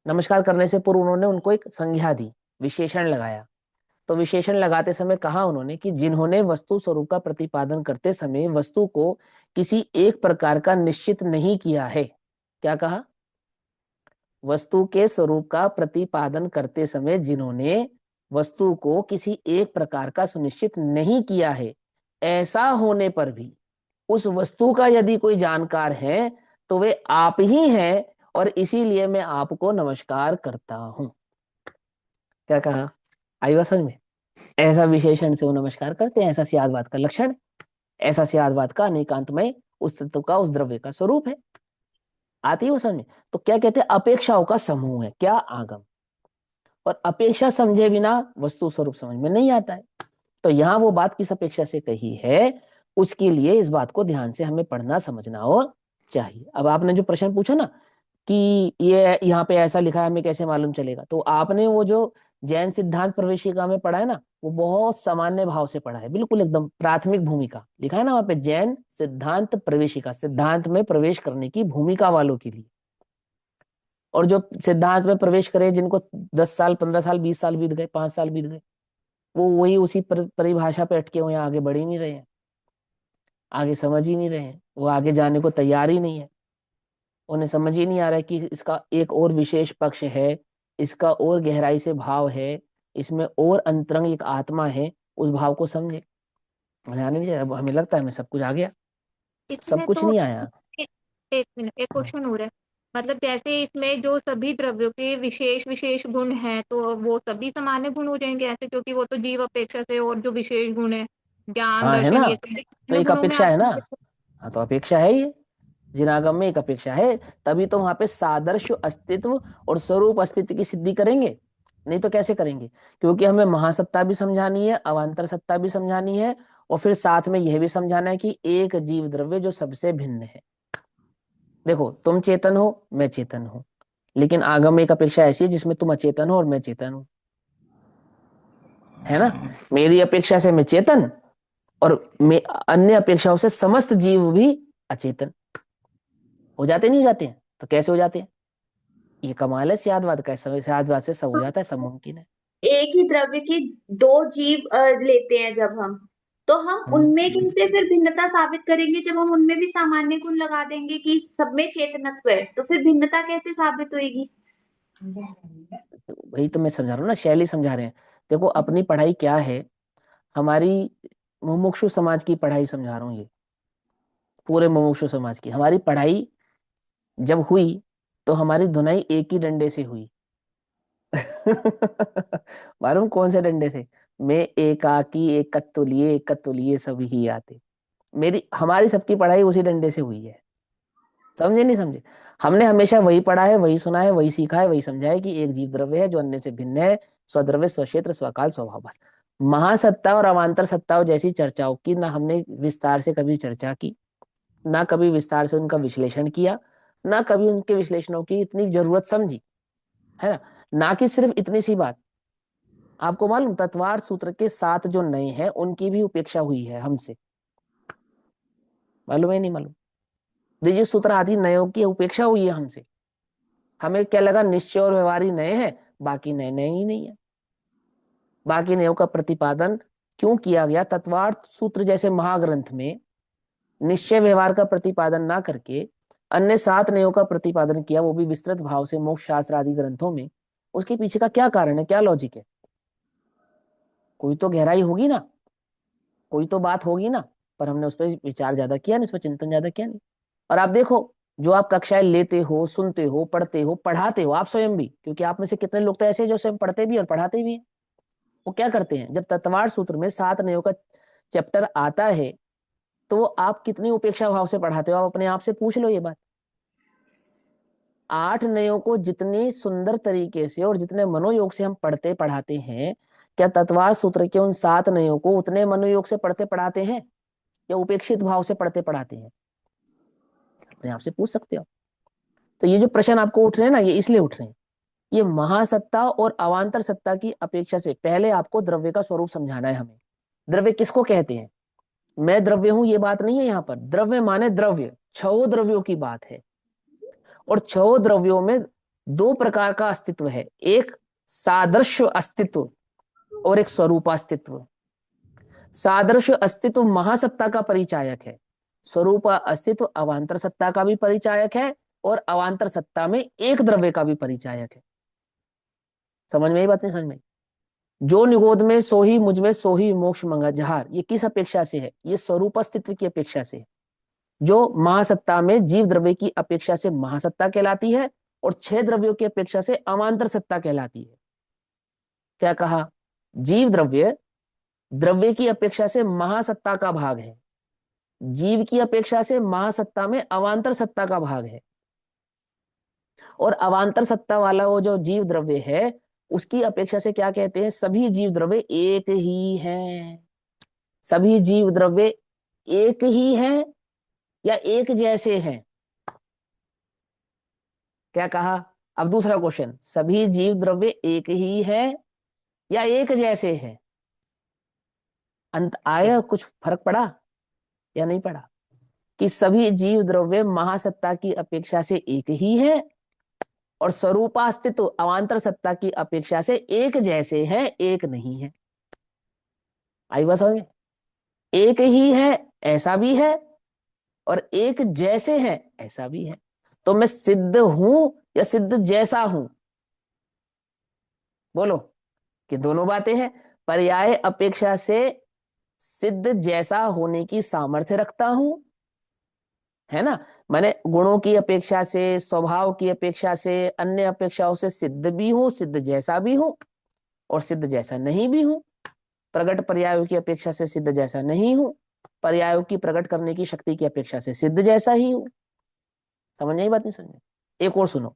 नमस्कार करने से पूर्व उन्होंने उनको एक संज्ञा दी, विशेषण लगाया। तो विशेषण लगाते समय कहा उन्होंने कि जिन्होंने वस्तु स्वरूप का प्रतिपादन करते समय वस्तु को किसी एक प्रकार का निश्चित नहीं किया है। क्या कहा? वस्तु के स्वरूप का प्रतिपादन करते समय जिन्होंने वस्तु को किसी एक प्रकार का सुनिश्चित नहीं किया है, ऐसा होने पर भी उस वस्तु का यदि कोई जानकार है तो वे आप ही हैं, और इसीलिए मैं आपको नमस्कार करता हूं। क्या कहा? आई बात समझ में? ऐसा विशेषण से वो नमस्कार करते हैं, ऐसा स्यादवाद का लक्षण है, ऐसा स्यादवाद का अनेकांतमय उस तत्व का, उस द्रव्य का स्वरूप है। आती है वो समझ में? तो क्या कहते हैं? अपेक्षाओं का समूह है क्या? आगम। और अपेक्षा समझे बिना वस्तु स्वरूप समझ में नहीं आता है। तो यहाँ वो बात किस अपेक्षा से कही है, उसके लिए इस बात को ध्यान से हमें पढ़ना समझना और चाहिए। अब आपने जो प्रश्न पूछा ना कि ये यहाँ पे ऐसा लिखा है, हमें कैसे मालूम चलेगा, तो आपने वो जो जैन सिद्धांत प्रवेशिका में पढ़ा है ना, वो बहुत सामान्य भाव से पढ़ा है, बिल्कुल एकदम प्राथमिक भूमिका लिखा है ना वहां पे, जैन सिद्धांत प्रवेशिका, सिद्धांत में प्रवेश करने की भूमिका वालों के लिए। और जो सिद्धांत में प्रवेश करे, जिनको 10 साल 15 साल 20 साल बीत गए, 5 साल बीत गए, वो वही उसी परिभाषा पे अटके हुए, आगे बढ़ ही नहीं रहे हैं, आगे समझ ही नहीं रहे हैं, वो आगे जाने को तैयार ही नहीं है। उन्हें समझ ही नहीं आ रहा है कि इसका एक और विशेष पक्ष है, इसका और गहराई से भाव है, इसमें और अंतरंग एक आत्मा है, उस भाव को समझे। हमें आने नहीं चाहिए, हमें लगता है हमें सब कुछ आ गया, सब इसमें कुछ तो नहीं आया। एक मिनट, एक क्वेश्चन हो रहा है। मतलब जैसे इसमें जो सभी द्रव्यों के विशेष विशेष गुण हैं, तो वो सभी सामान्य गुण हो जाएंगे ऐसे, क्योंकि वो तो जीव अपेक्षा से, और जो विशेष गुण है ज्ञान हाँ है दर्शन, ना, ये सभी तो सामान्य एक गुणों में अपेक्षा है आते ना। होंगे। हाँ तो अपेक्षा है ये, जिनागम में एक अपेक्षा है, तभी तो वहां पे सादृश अस्तित्व और स्वरूप अस्तित्व की सिद्धि करेंगे, नहीं तो कैसे करेंगे? क्योंकि हमें महासत्ता भी समझानी है, अवांतर सत्ता भी समझानी है, और फिर साथ में यह भी समझाना है कि एक जीव द्रव्य जो सबसे भिन्न है। देखो, तुम चेतन हो, मैं चेतन हूं, लेकिन आगम में एक अपेक्षा ऐसी है जिसमें तुम अचेतन हो और मैं चेतन हूं, है ना। मेरी अपेक्षा से मैं चेतन, और अन्य अपेक्षाओं से समस्त जीव भी अचेतन हो जाते, नहीं हो जाते हैं? तो कैसे हो जाते हैं? ये कमाल है स्यादवाद का, स्यादवाद से सब हो जाता है, सब मुमकिन है। एक ही द्रव्य के दो जीव लेते हैं जब हम, तो हम हम्म उनमें कैसे फिर भिन्नता साबित करेंगे? जब हम उनमें भी सामान्य गुण लगा देंगे कि सब में चेतनत्व है, तो फिर भिन्नता कैसे साबित होगी? वही तो मैं समझा रहा हूँ ना, शैली समझा रहे हैं। देखो अपनी पढ़ाई क्या है, हमारी मुमुक्षु समाज की पढ़ाई समझा रहा हूँ ये, पूरे मुमुक्षु समाज की हमारी पढ़ाई जब हुई तो हमारी धुनाई एक ही डंडे से हुई। मालूम कौन से डंडे से? मैं एकाकी एक कत्तुलिए सभी ही आते। मेरी हमारी सबकी पढ़ाई उसी डंडे से हुई है। समझे नहीं समझे? हमने हमेशा वही पढ़ा है, वही सुना है, वही सीखा है, वही समझा है कि एक जीव द्रव्य है जो अन्य से भिन्न है, स्वद्रव्य, स्वक्षेत्र, स्वकाल, स्वभाव। बस महासत्ता और अवान्तर सत्ताओं जैसी चर्चाओं की ना हमने विस्तार से कभी चर्चा की, ना कभी विस्तार से उनका विश्लेषण किया, ना कभी उनके विश्लेषणों की इतनी जरूरत समझी, है ना कि सिर्फ इतनी सी बात, आपको मालूम तत्वार्थ सूत्र के 7 जो नए हैं उनकी भी उपेक्षा हुई है हमसे। मालूम है नहीं मालूम? द्विज सूत्र आदि नयों की उपेक्षा हुई है हमसे। हमें क्या लगा, निश्चय और व्यवहारी नए हैं, बाकी नए नए ही नहीं है। बाकी नयों का प्रतिपादन क्यों किया गया? तत्वार्थ सूत्र जैसे महाग्रंथ में निश्चय व्यवहार का प्रतिपादन ना करके अन्य 7 नयों का प्रतिपादन किया, वो भी विस्तृत भाव से मोक्ष शास्त्र आदि ग्रंथों में। उसके पीछे का क्या कारण है, क्या लॉजिक है? कोई तो गहराई होगी ना, कोई तो बात होगी ना, पर हमने उस पर विचार ज्यादा किया नहीं, उस पर चिंतन ज्यादा किया नहीं। और आप देखो, जो आप कक्षाएं लेते हो, सुनते हो, पढ़ते हो, पढ़ाते हो, आप स्वयं भी, क्योंकि आप में से कितने लोग तो ऐसे हैं जो स्वयं पढ़ते भी और पढ़ाते भी हैं, वो क्या करते हैं, जब तत्वार्थ सूत्र में 7 नयों का चैप्टर आता है तो आप कितनी उपेक्षा भाव से पढ़ाते हो? आप अपने आप से पूछ लो ये बात। 8 नयों को जितनी सुंदर तरीके से और जितने मनोयोग से हम पढ़ते पढ़ाते हैं, क्या तत्वार्थ सूत्र के उन 7 नयों को उतने मनोयोग से पढ़ते पढ़ाते हैं या उपेक्षित भाव से पढ़ते पढ़ाते हैं? अपने आप से पूछ सकते हो। तो ये जो प्रश्न आपको उठ रहे हैं ना, ये इसलिए उठ रहे हैं, ये महासत्ता और अवान्तर सत्ता की अपेक्षा से पहले आपको द्रव्य का स्वरूप समझाना है हमें। द्रव्य किसको कहते हैं? मैं द्रव्य हूं ये बात नहीं है यहाँ पर। द्रव्य माने द्रव्य, 6 द्रव्यों की बात है। और 6 द्रव्यों में 2 प्रकार का अस्तित्व है, एक सादृश्य अस्तित्व और एक स्वरूप अस्तित्व। सादृश्य अस्तित्व महासत्ता का परिचायक है, स्वरूप अस्तित्व अवान्तर सत्ता का भी परिचायक है, और अवान्तर सत्ता में एक द्रव्य का भी परिचायक है। समझ में? ये बात नहीं समझ में? जो निगोद में सो ही मुझ में सो ही मोक्ष मंगा जहार, ये किस अपेक्षा से है? ये स्वरूप अस्तित्व की अपेक्षा से है, जो महासत्ता में जीव द्रव्य की अपेक्षा से महासत्ता कहलाती है और 6 द्रव्यों की अपेक्षा से अवान्तर सत्ता कहलाती है। क्या कहा? जीव द्रव्य द्रव्य की अपेक्षा से महासत्ता का भाग है, जीव की अपेक्षा से महासत्ता में अवान्तर सत्ता का भाग है, और अवान्तर सत्ता वाला वो जो जीव द्रव्य है उसकी अपेक्षा से क्या कहते हैं? सभी जीव द्रव्य एक ही हैं। सभी जीव द्रव्य एक ही हैं या एक जैसे हैं? क्या कहा? अब दूसरा क्वेश्चन, सभी जीव द्रव्य एक ही है या एक जैसे हैं? अंत आया, कुछ फर्क पड़ा या नहीं पड़ा? कि सभी जीव द्रव्य महासत्ता की अपेक्षा से एक ही है और स्वरूपास्तित्व अवान्तर सत्ता की अपेक्षा से एक जैसे हैं, एक नहीं है। आई बात समझ में? एक ही है ऐसा भी है और एक जैसे हैं ऐसा भी है। तो मैं सिद्ध हूं या सिद्ध जैसा हूं? बोलो। कि दोनों बातें हैं। पर्याय अपेक्षा से सिद्ध जैसा होने की सामर्थ्य रखता हूं, है ना? मैंने गुणों की अपेक्षा से, स्वभाव की अपेक्षा से, अन्य अपेक्षाओं से सिद्ध भी हूं, सिद्ध जैसा भी हूं, और सिद्ध जैसा नहीं भी हूं। प्रगट पर्यायों की अपेक्षा से सिद्ध जैसा नहीं हूं, पर्यायों की प्रकट करने की शक्ति की अपेक्षा से सिद्ध जैसा ही हूं। समझ नहीं? बात नहीं समझ में? एक और सुनो,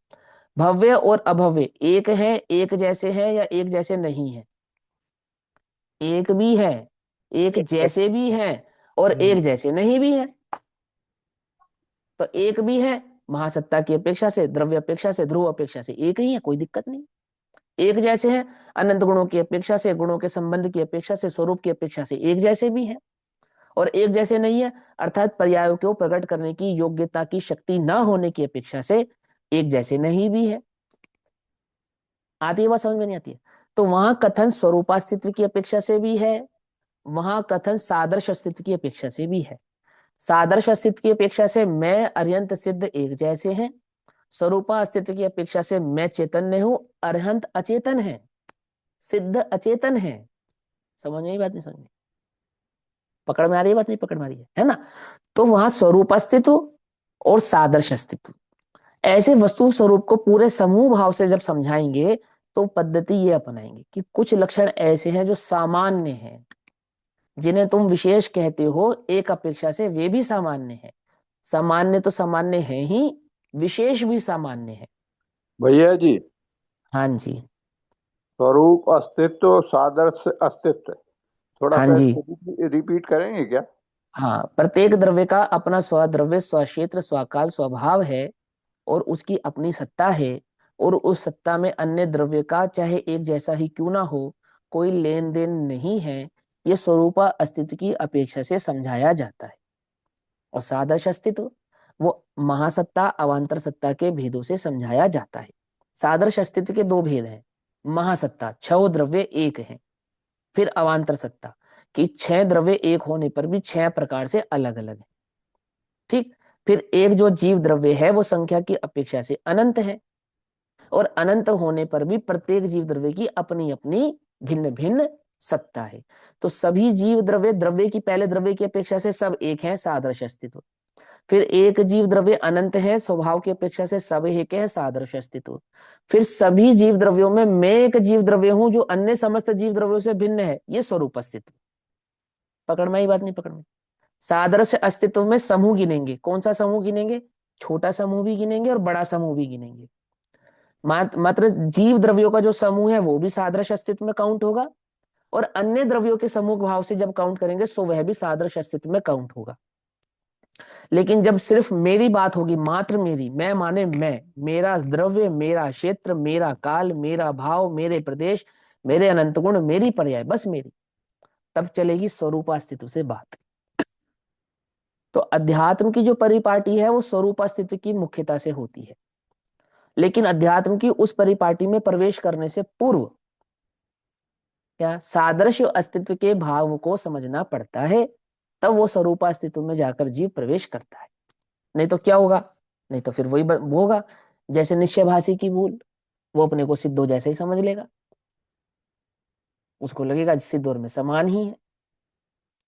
भव्य और अभव्य एक है, एक जैसे हैं या एक जैसे नहीं है? एक भी है, एक जैसे भी है, और एक जैसे नहीं भी है। तो एक भी है महासत्ता की अपेक्षा से, द्रव्य अपेक्षा से, ध्रुव अपेक्षा से एक ही है, कोई दिक्कत नहीं। एक जैसे हैं अनंत गुणों की अपेक्षा से, गुणों के संबंध की अपेक्षा से, स्वरूप की अपेक्षा से एक जैसे भी है। और एक जैसे नहीं है अर्थात पर्यायों को प्रकट करने की योग्यता की शक्ति ना होने की अपेक्षा से एक जैसे नहीं भी है। आती है बात समझ में? नहीं आती है? तो वहां कथन स्वरूपास्तित्व की अपेक्षा से भी है, वहां कथन सादृश्य अस्तित्व की अपेक्षा से भी है। सादृश्य अस्तित्व की अपेक्षा से मैं अत्यंत सिद्ध एक जैसे हैं, स्वरूपा अस्तित्व की अपेक्षा से मैं चैतन्य हूं, अरहंत अचेतन है, सिद्ध अचेतन है। समझ में आई बात, नहीं समझ में? पकड़ में आ रही है बात, नहीं पकड़ में आ रही है ना? तो वहां स्वरूप अस्तित्व और सादृश्य अस्तित्व, ऐसे वस्तु स्वरूप को पूरे समूह भाव से जब समझाएंगे तो पद्धति ये अपनाएंगे कि कुछ लक्षण ऐसे हैं जो सामान्य हैं, जिन्हें तुम विशेष कहते हो, एक अपेक्षा से वे भी सामान्य है। सामान्य तो सामान्य है ही, विशेष भी सामान्य है। भैया जी, हाँ जी। स्वरूप अस्तित्व, सादृश्य अस्तित्व, थोड़ा हाँ सा जी। इसको रिपीट करेंगे क्या? हाँ, प्रत्येक द्रव्य का अपना स्वद्रव्य, स्वक्षेत्र, स्वकाल, स्वभाव है और उसकी अपनी सत्ता है, और उस सत्ता में अन्य द्रव्य का चाहे एक जैसा ही क्यों ना हो, कोई लेन देन नहीं है। ये स्वरूपा अस्तित्व की अपेक्षा से समझाया जाता है। और सादृश अस्तित्व वो महासत्ता अवांतर सत्ता के भेदों से समझाया जाता है। सादृश अस्तित्व के दो भेद हैं, महासत्ता छह द्रव्य एक हैं, फिर अवांतर सत्ता कि छह द्रव्य एक होने पर भी छह प्रकार से अलग अलग है। ठीक। फिर एक जो जीव द्रव्य है वो संख्या की अपेक्षा से अनंत है, और अनंत होने पर भी प्रत्येक जीव द्रव्य की अपनी अपनी भिन्न भिन्न सत्ता है। तो सभी जीव द्रव्य द्रव्य की पहले द्रव्य की अपेक्षा से सब एक है, सादृश अस्तित्व। फिर एक जीव द्रव्य अनंत है, स्वभाव की अपेक्षा से सब एक है, सादृश अस्तित्व। फिर सभी जीव द्रव्यों में मैं एक जीव द्रव्य हूं जो अन्य समस्त जीव द्रव्यों से भिन्न है, ये स्वरूप अस्तित्व। पकड़ में आई बात, नहीं पकड़ में? सादृश अस्तित्व में समूह गिनेंगे, कौन सा समूह गिनेंगे? छोटा समूह भी गिनेंगे और बड़ा समूह भी गिनेंगे। मात्र जीव द्रव्यों का जो समूह है वो भी सादृश अस्तित्व में काउंट होगा, और अन्य द्रव्यों के समूह भाव से जब काउंट करेंगे तो वह भी सादृश अस्तित्व में काउंट होगा। लेकिन जब सिर्फ मेरी बात होगी, मात्र मेरी, मैं माने मैं, मेरा द्रव्य, मेरा क्षेत्र, मेरा काल, मेरा भाव, मेरे प्रदेश, मेरे अनंत गुण, मेरी पर्याय, बस मेरी, तब चलेगी स्वरूपास्तित्व से बात। तो अध्यात्म की जो परिपाटी है वो स्वरूपास्तित्व की मुख्यता से होती है, लेकिन अध्यात्म की उस परिपाटी में प्रवेश करने से पूर्व क्या सादृश्य अस्तित्व के भाव को समझना पड़ता है, तब वो स्वरूपास्तित्व में जाकर जीव प्रवेश करता है। नहीं तो क्या होगा? नहीं तो फिर वही वो होगा जैसे निश्चयभाषी की भूल, वो अपने को सिद्धो जैसे ही समझ लेगा, उसको लगेगा सिद्ध और में समान ही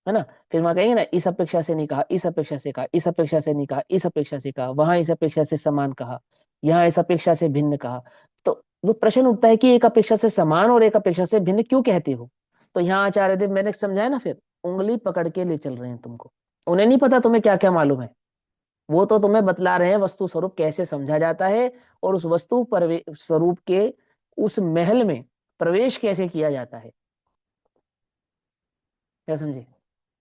है ना? फिर वहां कहेंगे ना, इस अपेक्षा से नहीं कहा, इस अपेक्षा से कहा, इस अपेक्षा से नहीं कहा, इस अपेक्षा से कहा, वहां इस अपेक्षा से समान कहा, यहाँ इस अपेक्षा से भिन्न कहा। तो वो प्रश्न उठता है कि एक अपेक्षा से समान और एक अपेक्षा से भिन्न क्यों कहते हो? तो यहाँ आचार्य देव, मैंने समझाया ना, फिर उंगली पकड़ के ले चल रहे हैं तुमको। उन्हें नहीं पता तुम्हें क्या क्या मालूम है, वो तो तुम्हें बतला रहे हैं वस्तु स्वरूप कैसे समझा जाता है, और उस वस्तु स्वरूप के उस महल में प्रवेश कैसे किया जाता है। क्या समझे?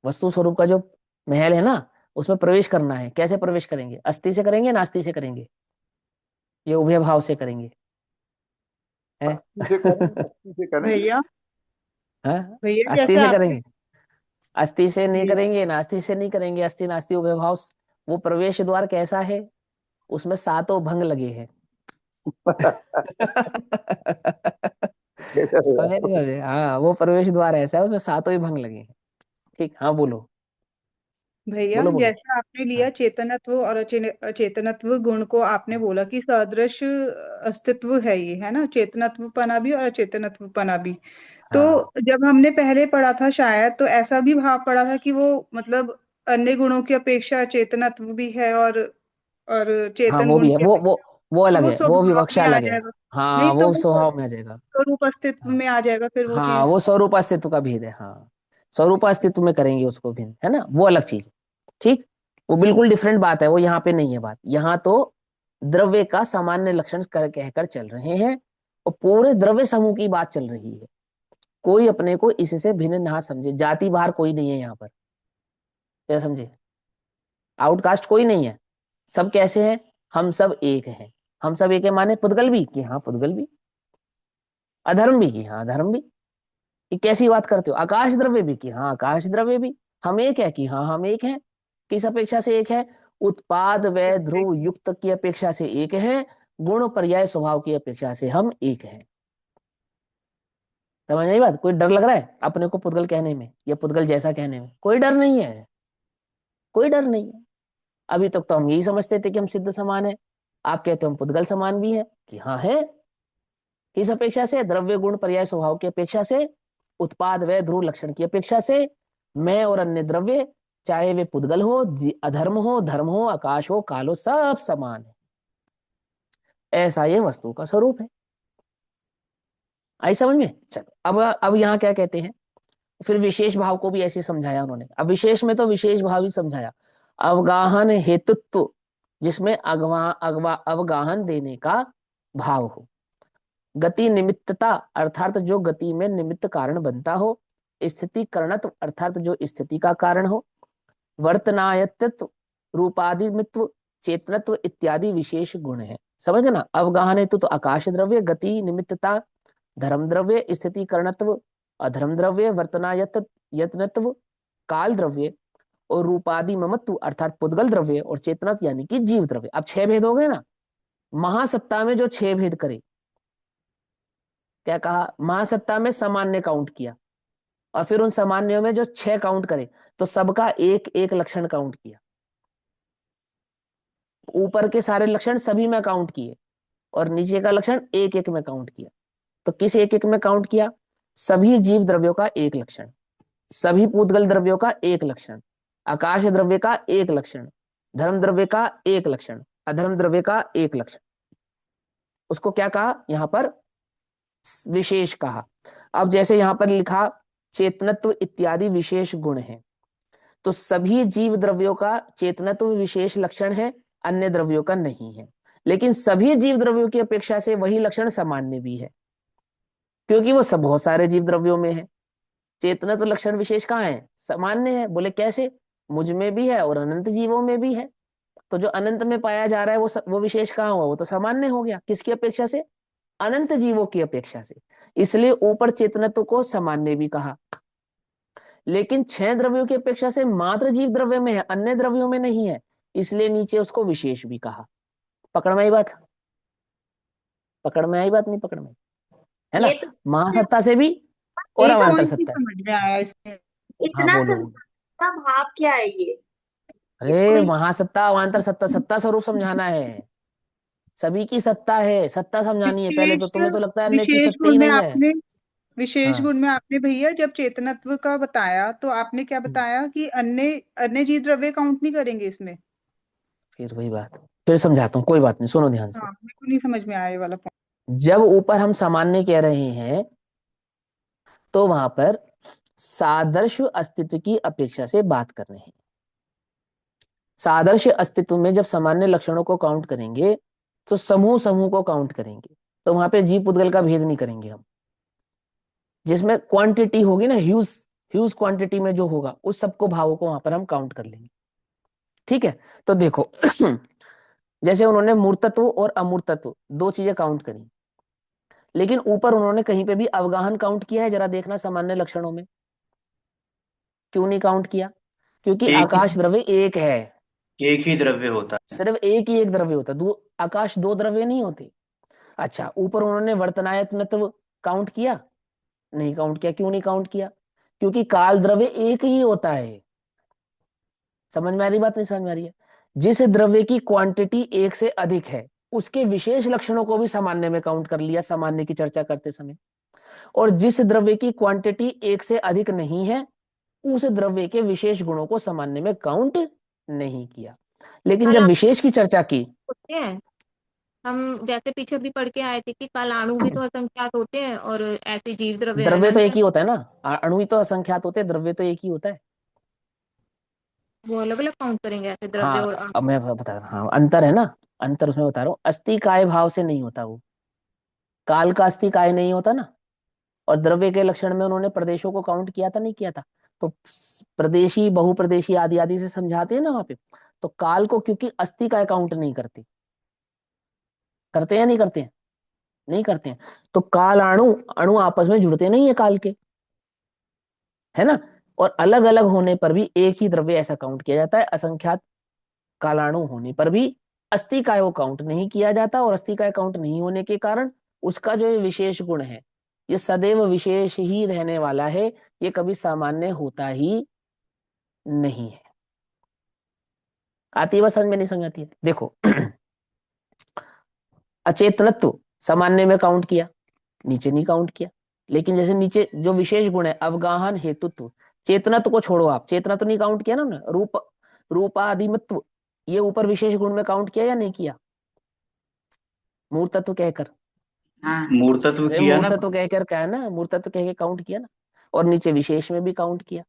वस्तु स्वरूप का जो महल है ना, उसमें प्रवेश करना है, कैसे प्रवेश करेंगे? अस्थि से करेंगे, नास्ति से करेंगे, ये उभय भाव से करेंगे? है? अस्सी से करेंगे, अस्सी से करेंगे। भैया हाँ, भैया अस्थि जैसा से आपने करेंगे, अस्थि से नहीं जी करेंगे, नास्ति से नहीं करेंगे, अस्थि नास्ति उभय भाव। वो प्रवेश द्वार कैसा है? उसमें सातों भंग लगे हैं। कैसा समझे होगा? नहीं समझे? हाँ, वो प्रवेश द्वार ऐसा है, उसमें सातों ही भंग लगे हैं। ठीक, हाँ बोलो। भैया बोलो बोलो। जैसा आपने लिया हाँ चेतनत्व और अचेतनत्व गुण को, आपने बोला कि सदृश अस्तित्व है ये, है ना, चेतनत्व पना भी और अचेतनत्व पना भी। तो हाँ जब हमने पहले पढ़ा था शायद, तो ऐसा भी भाव पढ़ा था कि वो मतलब अन्य गुणों की अपेक्षा चेतनत्व भी है, और हाँ, चेतन वो गुण भी है, की वो अपेक्षा, वो तो अलग वो है, वो स्वभाव में विवक्षा आ अलग है। जाएगा। हाँ, नहीं तो वो वो स्वभाव में आ जाएगा। स्वरूप अस्तित्व हाँ में आ जाएगा फिर वो हाँ, चीज। वो स्वरूप अस्तित्व का भेद है। हाँ, स्वरूप अस्तित्व में करेंगे उसको भिन्न, है ना, वो अलग चीज है। ठीक, वो बिल्कुल डिफरेंट बात है, वो यहाँ पे नहीं है बात। यहाँ तो द्रव्य का सामान्य लक्षण कहकर चल रहे हैं, और पूरे द्रव्य समूह की बात चल रही है। कोई अपने को इससे भिन्न ना समझे, जाति बाहर कोई नहीं है यहाँ पर। क्या समझे? आउटकास्ट कोई नहीं है, सब कैसे हैं? हम सब एक हैं। हम सब एक है माने पुद्गल भी कि हाँ पुद्गल भी, अधर्म भी कि हाँ अधर्म भी। ये कैसी बात करते हो? आकाश द्रव्य भी कि हाँ आकाश द्रव्य भी। हम एक है कि हाँ हम एक हैं। किस अपेक्षा से एक है? उत्पाद व ध्रुव युक्त की अपेक्षा से एक है, गुण पर्याय स्वभाव की अपेक्षा से हम एक हैं। समझ आई बात? कोई डर लग रहा है अपने को पुद्गल कहने में या पुद्गल जैसा कहने में? कोई डर नहीं है, कोई डर नहीं है। अभी तक तो हम यही समझते थे कि हम सिद्ध समान है, आप कहते हो हम पुद्गल समान भी है, कि हाँ है। किस अपेक्षा से? द्रव्य गुण पर्याय स्वभाव की अपेक्षा से, उत्पाद व ध्रुव लक्षण की अपेक्षा से। मैं और अन्य द्रव्य, चाहे वे पुद्गल हो, अधर्म हो, धर्म हो, आकाश हो, काल हो, सब समान है। ऐसा ये वस्तु का स्वरूप है। आई समझ में? चलो अब यहाँ क्या कहते हैं, फिर विशेष भाव को भी ऐसे समझाया उन्होंने। अब विशेष में तो विशेष भाव ही समझाया। अवगाहन हेतुत्व, जिसमें अवगाहन देने का भाव हो। गति निमित्तता, अर्थात जो गति में निमित्त कारण बनता हो। स्थिति करणत्व, अर्थात जो स्थिति का कारण हो। वर्तनायतत्व, रूपादिमित्व, चेतनत्व इत्यादि विशेष गुण है। समझ गए ना? अवगाहन हेतु तो आकाश द्रव्य, गति निमित्तता धर्म द्रव्य, स्थिति करणत्व अधर्म द्रव्य, यत्नत्व काल द्रव्य, और रूपादि ममत्व अर्थात पुद्गल द्रव्य, और चेतनत्व यानी कि जीव द्रव्य। अब 6 भेद हो गए ना। महासत्ता में जो 6 भेद करे, क्या कहा? महासत्ता में सामान्य काउंट किया, और फिर उन सामान्यों में जो 6 काउंट करे, तो सबका एक एक लक्षण काउंट किया। ऊपर के सारे लक्षण सभी में काउंट किए, और नीचे का लक्षण एक एक में काउंट किया। तो किस एक एक में काउंट किया? सभी जीव द्रव्यों का एक लक्षण, सभी पूतगल द्रव्यों का एक लक्षण, आकाश द्रव्य का एक लक्षण, धर्म द्रव्य का एक लक्षण, अधर्म द्रव्य का एक लक्षण। उसको क्या कहा यहां पर? विशेष कहा। अब जैसे यहां पर लिखा चेतनत्व इत्यादि विशेष गुण है, तो सभी जीव द्रव्यों का चेतनत्व विशेष लक्षण है, अन्य द्रव्यों का नहीं है। लेकिन सभी जीव द्रव्यों की अपेक्षा से वही लक्षण सामान्य भी है, क्योंकि वो सब बहुत सारे जीव द्रव्यों में है। चेतनत्व लक्षण विशेष कहाँ है? सामान्य है। बोले कैसे? मुझ में भी है और अनंत जीवों में भी है। तो जो अनंत में पाया जा रहा है वो विशेष कहाँ हुआ? वो तो सामान्य हो गया। किसकी अपेक्षा से? अनंत जीवों की अपेक्षा से। इसलिए ऊपर चेतनत्व को सामान्य भी कहा। लेकिन 6 द्रव्यों की अपेक्षा से मात्र जीव द्रव्य में है, अन्य द्रव्यों में नहीं है, इसलिए नीचे उसको विशेष भी कहा। पकड़ में आई बात? पकड़ में आई बात? नहीं पकड़ में? है ना? ये तो महासत्ता से भी और एक अवान्तर पॉइंट ही सत्ता से। समझ में आया इसमें। हाँ इतना बोलो सब बोलो। का भाव क्या है ये? इसको अरे महासत्ता अवान्तर सत्ता, सत्ता स्वरूप समझाना है। सभी की सत्ता है, सत्ता समझानी है पहले। तो विशेष तुम्हें तो लगता है अन्य की विशेष सत्ता गुण ही में नहीं है। आपने विशेष हाँ गुण में आपने भैया जब चेतनत्व का बताया तो आपने क्या बताया कि अन्य अन्य जीव द्रव्य काउंट नहीं करेंगे इसमें। फिर वही बात, फिर समझाता हूँ, कोई बात नहीं, सुनो ध्यान से। हाँ, मेरे को नहीं समझ में आया ये वाला पॉइंट। जब ऊपर हम सामान्य कह रहे हैं, तो वहां पर सादृश्य अस्तित्व की अपेक्षा से बात कर रहे हैं। सादृश्य अस्तित्व में जब सामान्य लक्षणों को काउंट करेंगे, तो समूह समूह को काउंट करेंगे। तो वहां पे जीव पुद्गल का भेद नहीं करेंगे हम। जिसमें क्वांटिटी होगी ना, ह्यूज ह्यूज क्वांटिटी में जो होगा, उस सबको भावों को वहां पर हम काउंट कर लेंगे। ठीक है? तो देखो जैसे उन्होंने मूर्तत्व और अमूर्तत्व 2 चीजें काउंट करी, लेकिन ऊपर उन्होंने कहीं पे भी अवगाहन काउंट किया है? जरा देखना सामान्य लक्षणों में। क्यों नहीं काउंट किया? क्योंकि एक आकाश द्रव्य एक है। एक ही द्रव्य होता है। सिर्फ एक ही एक द्रव्य होता है, दो आकाश 2 द्रव्य नहीं होते। अच्छा, ऊपर उन्होंने वर्तनायतनत्व काउंट किया? नहीं काउंट किया। क्यों नहीं काउंट किया? क्योंकि काल द्रव्य एक ही होता है। समझ में आ रही बात? नहीं समझ में आ रही है? जिस द्रव्य की क्वांटिटी एक से अधिक है, उसके विशेष लक्षणों को भी सामान्य में काउंट कर लिया सामान्य की चर्चा करते समय। और जिस द्रव्य की क्वांटिटी एक से अधिक नहीं है, उस द्रव्य के विशेष गुणों को सामान्य में काउंट नहीं किया। लेकिन जब कल विशेष की चर्चा की, होते हैं, हम जैसे पीछे भी पढ़ के आए थे कि कलाणु भी तो असंख्यात होते हैं और ऐसे जीव द्रव्य द्रव्य तो अनंत एक है। ही होता है ना। अणु ही तो असंख्यात होते हैं, द्रव्य तो एक ही होता है। वो अलग अलग काउंट करेंगे ऐसे द्रव्य और हाँ अब मैं बता रहा हूँ, हाँ अंतर है ना। अंतर उसमें बता रहा हूँ, अस्थि काय भाव से नहीं होता वो। काल का अस्थि काय नहीं होता ना। और द्रव्य के लक्षण में उन्होंने प्रदेशों को काउंट किया था? नहीं किया था? तो प्रदेशी बहुप्रदेशी आदि आदि से समझाते हैं ना वहां पे। तो काल को क्योंकि अस्थि काय काउंट नहीं करते, करते हैं या नहीं करते हैं? नहीं करते हैं। तो काल अणु अणु आपस में जुड़ते नहीं है काल के, है ना। और अलग अलग होने पर भी एक ही द्रव्य ऐसा काउंट किया जाता है। असंख्यात कालाणु होने पर भी अस्थि काय को काउंट नहीं किया जाता, और अस्थि काय काउंट नहीं होने के कारण उसका जो ये विशेष गुण है, ये सदैव विशेष ही रहने वाला है। ये कभी सामान्य होता ही नहीं है। आती है बात समझ में? नहीं समझ आती है? देखो अचेतनत्व सामान्य में काउंट किया, नीचे नहीं काउंट किया। लेकिन जैसे नीचे जो विशेष गुण है अवगाहन हेतुत्व, चेतनत्व को छोड़ो आप, चेतनत्व नहीं काउंट किया ना, रूप रूपादिमत्व, ये ऊपर विशेष गुण में काउंट किया या नहीं किया? मूर्तत्व कहकर, मूर्तत्व अरे किया ना। मूर्तत्व कहकर क्या है ना, मूर्तत्व कह के काउंट किया ना, और नीचे विशेष में भी काउंट किया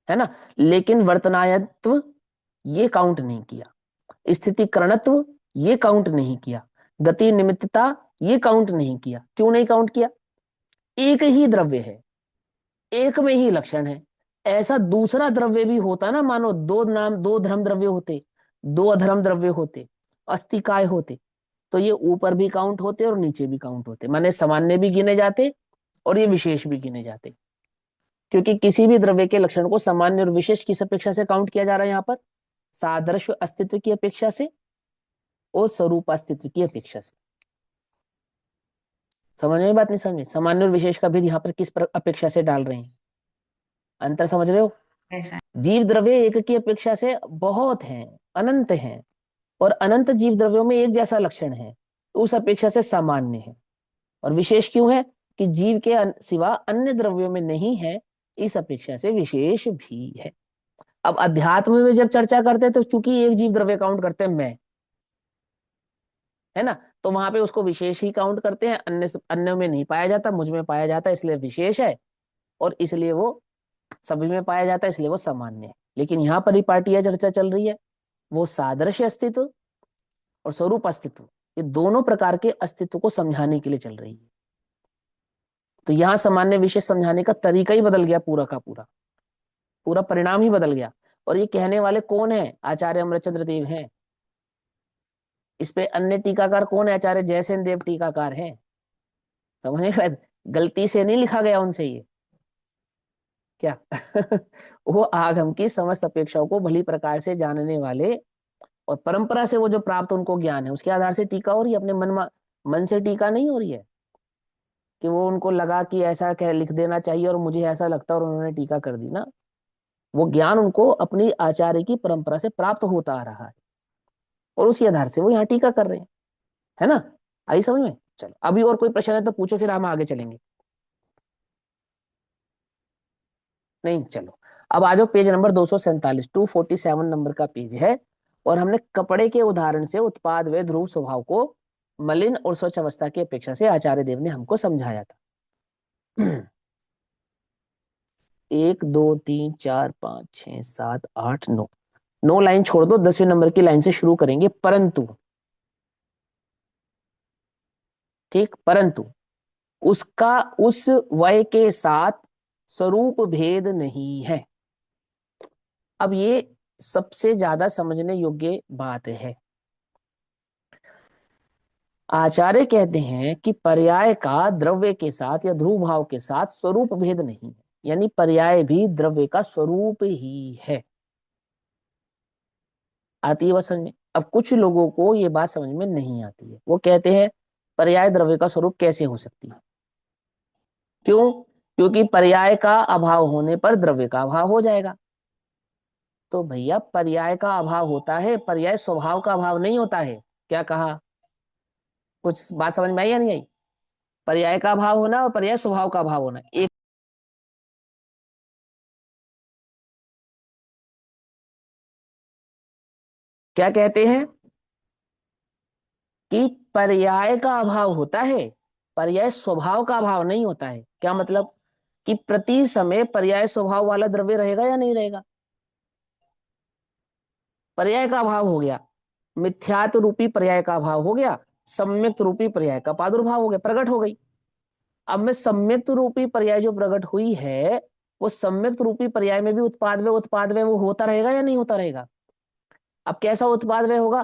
है ना। लेकिन वर्तनायत्व ये काउंट नहीं किया, स्थितिकरणत्व ये काउंट नहीं किया, गति निमित्तता ये काउंट नहीं किया। क्यों नहीं काउंट किया? एक ही द्रव्य है, एक में ही लक्षण है। ऐसा दूसरा द्रव्य भी होता ना, मानो दो धर्म द्रव्य होते, दो अधर्म द्रव्य होते, अस्तिकाय होते, तो ये ऊपर भी काउंट होते और नीचे भी काउंट होते, माने सामान्य भी गिने जाते और ये विशेष भी गिने जाते। क्योंकि किसी भी द्रव्य के लक्षण को सामान्य और विशेष किस अपेक्षा से काउंट किया जा रहा है यहाँ पर? सादृश्य अस्तित्व की अपेक्षा से और स्वरूप अस्तित्व की अपेक्षा से। समझ में बात? नहीं समझ? सामान्य और विशेष का भेद यहाँ पर किस अपेक्षा से डाल रहे हैं? अंतर समझ रहे हो? जीव द्रव्य एक की अपेक्षा से बहुत हैं, अनंत हैं, और अनंत जीव द्रव्यों में एक जैसा लक्षण है, तो उस अपेक्षा से सामान्य है। और विशेष क्यों है? कि जीव के सिवा अन्य द्रव्यों में नहीं है, इस अपेक्षा से विशेष भी है। अब अध्यात्म में जब चर्चा करते हैं तो चूंकि एक जीव द्रव्य काउंट करते हैं मैं, है ना, तो वहां पे उसको विशेष ही काउंट करते हैं, अन्य में नहीं पाया जाता, मुझ में पाया जाता इसलिए विशेष है, और इसलिए वो सभी में पाया जाता है इसलिए वो सामान्य है। लेकिन यहाँ पर ही पार्टियां चर्चा चल रही है, वो सादृश्य अस्तित्व और स्वरूप अस्तित्व, ये दोनों प्रकार के अस्तित्व को समझाने के लिए चल रही है। तो यहाँ सामान्य विशेष समझाने का तरीका ही बदल गया, पूरा का पूरा, पूरा परिणाम ही बदल गया। और ये कहने वाले कौन है? आचार्य अमरचंद्र देव हैं। इस पे अन्य टीकाकार कौन है? आचार्य जयसेन देव टीकाकार हैं। समझ में? गलती से नहीं लिखा गया उनसे ये, क्या वो आगम की समस्त अपेक्षाओं को भली प्रकार से जानने वाले और परंपरा से वो जो प्राप्त उनको ज्ञान है उसके आधार से टीका हो रही है, अपने मन से टीका नहीं हो रही है कि वो उनको लगा कि ऐसा कह लिख देना चाहिए और मुझे ऐसा लगता और उन्होंने टीका कर दी ना। वो ज्ञान उनको अपनी आचार्य की परंपरा से प्राप्त होता आ रहा है और उसी आधार से वो यहाँ टीका कर रहे हैं, है ना। आई समझ में? चलो अभी और कोई प्रश्न है तो पूछो, फिर हम आगे चलेंगे। नहीं, चलो अब आ जाओ पेज नंबर 247, 247 नंबर का पेज है। और हमने कपड़े के उदाहरण से उत्पाद व ध्रुव स्वभाव को मलिन और स्वच्छ अवस्था की अपेक्षा से आचार्य देव ने हमको समझाया था। 1 2 3 4 5 6 7 8 9, 9 लाइन छोड़ दो, 10वें नंबर की लाइन से शुरू करेंगे। परंतु, ठीक, परंतु उसका उस वय के साथ स्वरूप भेद नहीं है। अब ये सबसे ज्यादा समझने योग्य बात है। आचार्य कहते हैं कि पर्याय का द्रव्य के साथ या ध्रुव भाव के साथ स्वरूप भेद नहीं है, यानी पर्याय भी द्रव्य का स्वरूप ही है। आती है बात समझ में? अब कुछ लोगों को ये बात समझ में नहीं आती है, वो कहते हैं पर्याय द्रव्य का स्वरूप कैसे हो सकती है? क्यों? क्योंकि पर्याय का अभाव होने पर द्रव्य का अभाव हो जाएगा। तो भैया पर्याय का अभाव होता है, पर्याय स्वभाव का अभाव नहीं होता है। क्या कहा? कुछ बात समझ में आई या नहीं आई? पर्याय का अभाव होना और पर्याय स्वभाव का अभाव होना एक। क्या कहते हैं कि पर्याय का अभाव होता है, पर्याय स्वभाव का अभाव नहीं होता है। क्या मतलब? कि प्रति समय पर्याय स्वभाव वाला द्रव्य रहेगा या नहीं रहेगा? पर्याय का अभाव हो गया, मिथ्यात्व रूपी पर्याय का अभाव हो गया, सम्यक्त रूपी पर्याय का प्रादुर्भाव हो गया, प्रकट हो गई। अब मैं सम्यक्त रूपी पर्याय जो प्रकट हुई है, वो सम्यक्त रूपी पर्याय में भी उत्पाद में वो होता रहेगा या नहीं होता रहेगा? अब कैसा उत्पाद में होगा?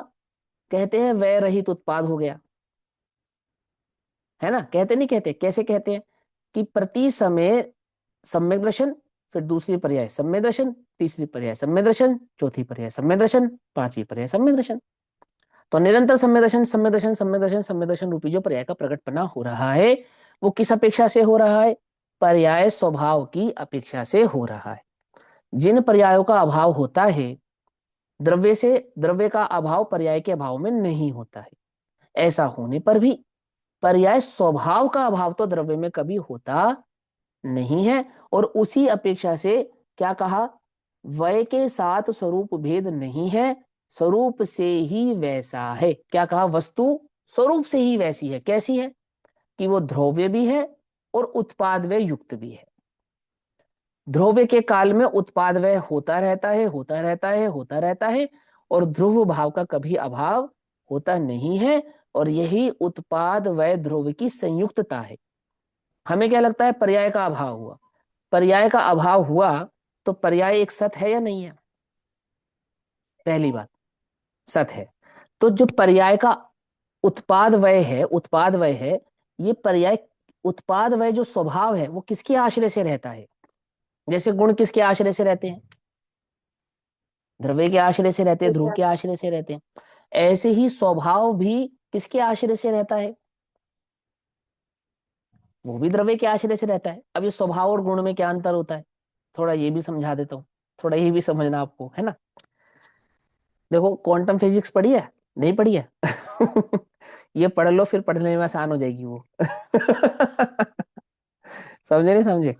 कहते हैं व्यय रहित उत्पाद हो गया, है ना। कहते नहीं कहते? कैसे कहते हैं कि प्रति समय सम्यक दर्शन, फिर दूसरी पर्याय सम्यक दर्शन, तीसरी पर्याय सम्यक दर्शन, चौथी पर्याय सम्यक दर्शन, पांचवी पर्याय सम्यक दर्शन। तो निरंतर सम्यक दर्शन सम्यक दर्शन सम्यक दर्शन सम्यक दर्शन रूपी जो पर्याय का प्रकटपना हो रहा है, वो किस अपेक्षा से हो रहा है? पर्याय स्वभाव की अपेक्षा से हो रहा है। जिन पर्यायों का अभाव होता है द्रव्य का अभाव पर्याय के अभाव में नहीं होता है। ऐसा होने पर भी पर्याय स्वभाव का अभाव तो द्रव्य में कभी होता नहीं है। और उसी अपेक्षा से क्या कहा, वय के साथ स्वरूप भेद नहीं है, स्वरूप से ही वैसा है। क्या कहा, वस्तु स्वरूप से ही वैसी है। कैसी है कि वो ध्रुव्य भी है और उत्पाद व्यय युक्त भी है। ध्रुव्य के काल में उत्पाद व्यय होता रहता है, होता रहता है, होता रहता है, और ध्रुव भाव का कभी अभाव होता नहीं है। और यही उत्पाद व्यय ध्रुव की संयुक्तता है। हमें क्या लगता है, पर्याय का अभाव हुआ। पर्याय का अभाव हुआ तो पर्याय एक सत है या नहीं है? पहली बात, सत है। तो जो पर्याय का उत्पाद व्यय है, उत्पाद व्यय है, ये पर्याय उत्पाद व्यय जो स्वभाव है वो किसके आश्रय से रहता है? जैसे गुण किसके आश्रय से रहते हैं? द्रव्य के आश्रय से रहते हैं, ध्रुव के आश्रय से रहते हैं। ऐसे ही स्वभाव भी किसके आश्रय से रहता है? वो भी द्रव्य के आश्रय से रहता है। अब ये स्वभाव और गुण में क्या अंतर होता है, थोड़ा ये भी समझा देता हूँ, थोड़ा ये भी समझना आपको, है ना। देखो, क्वांटम फिजिक्स पढ़ी है? नहीं पढ़ी है? ये पढ़ लो, फिर पढ़ने में आसान हो जाएगी वो। समझे नहीं समझे?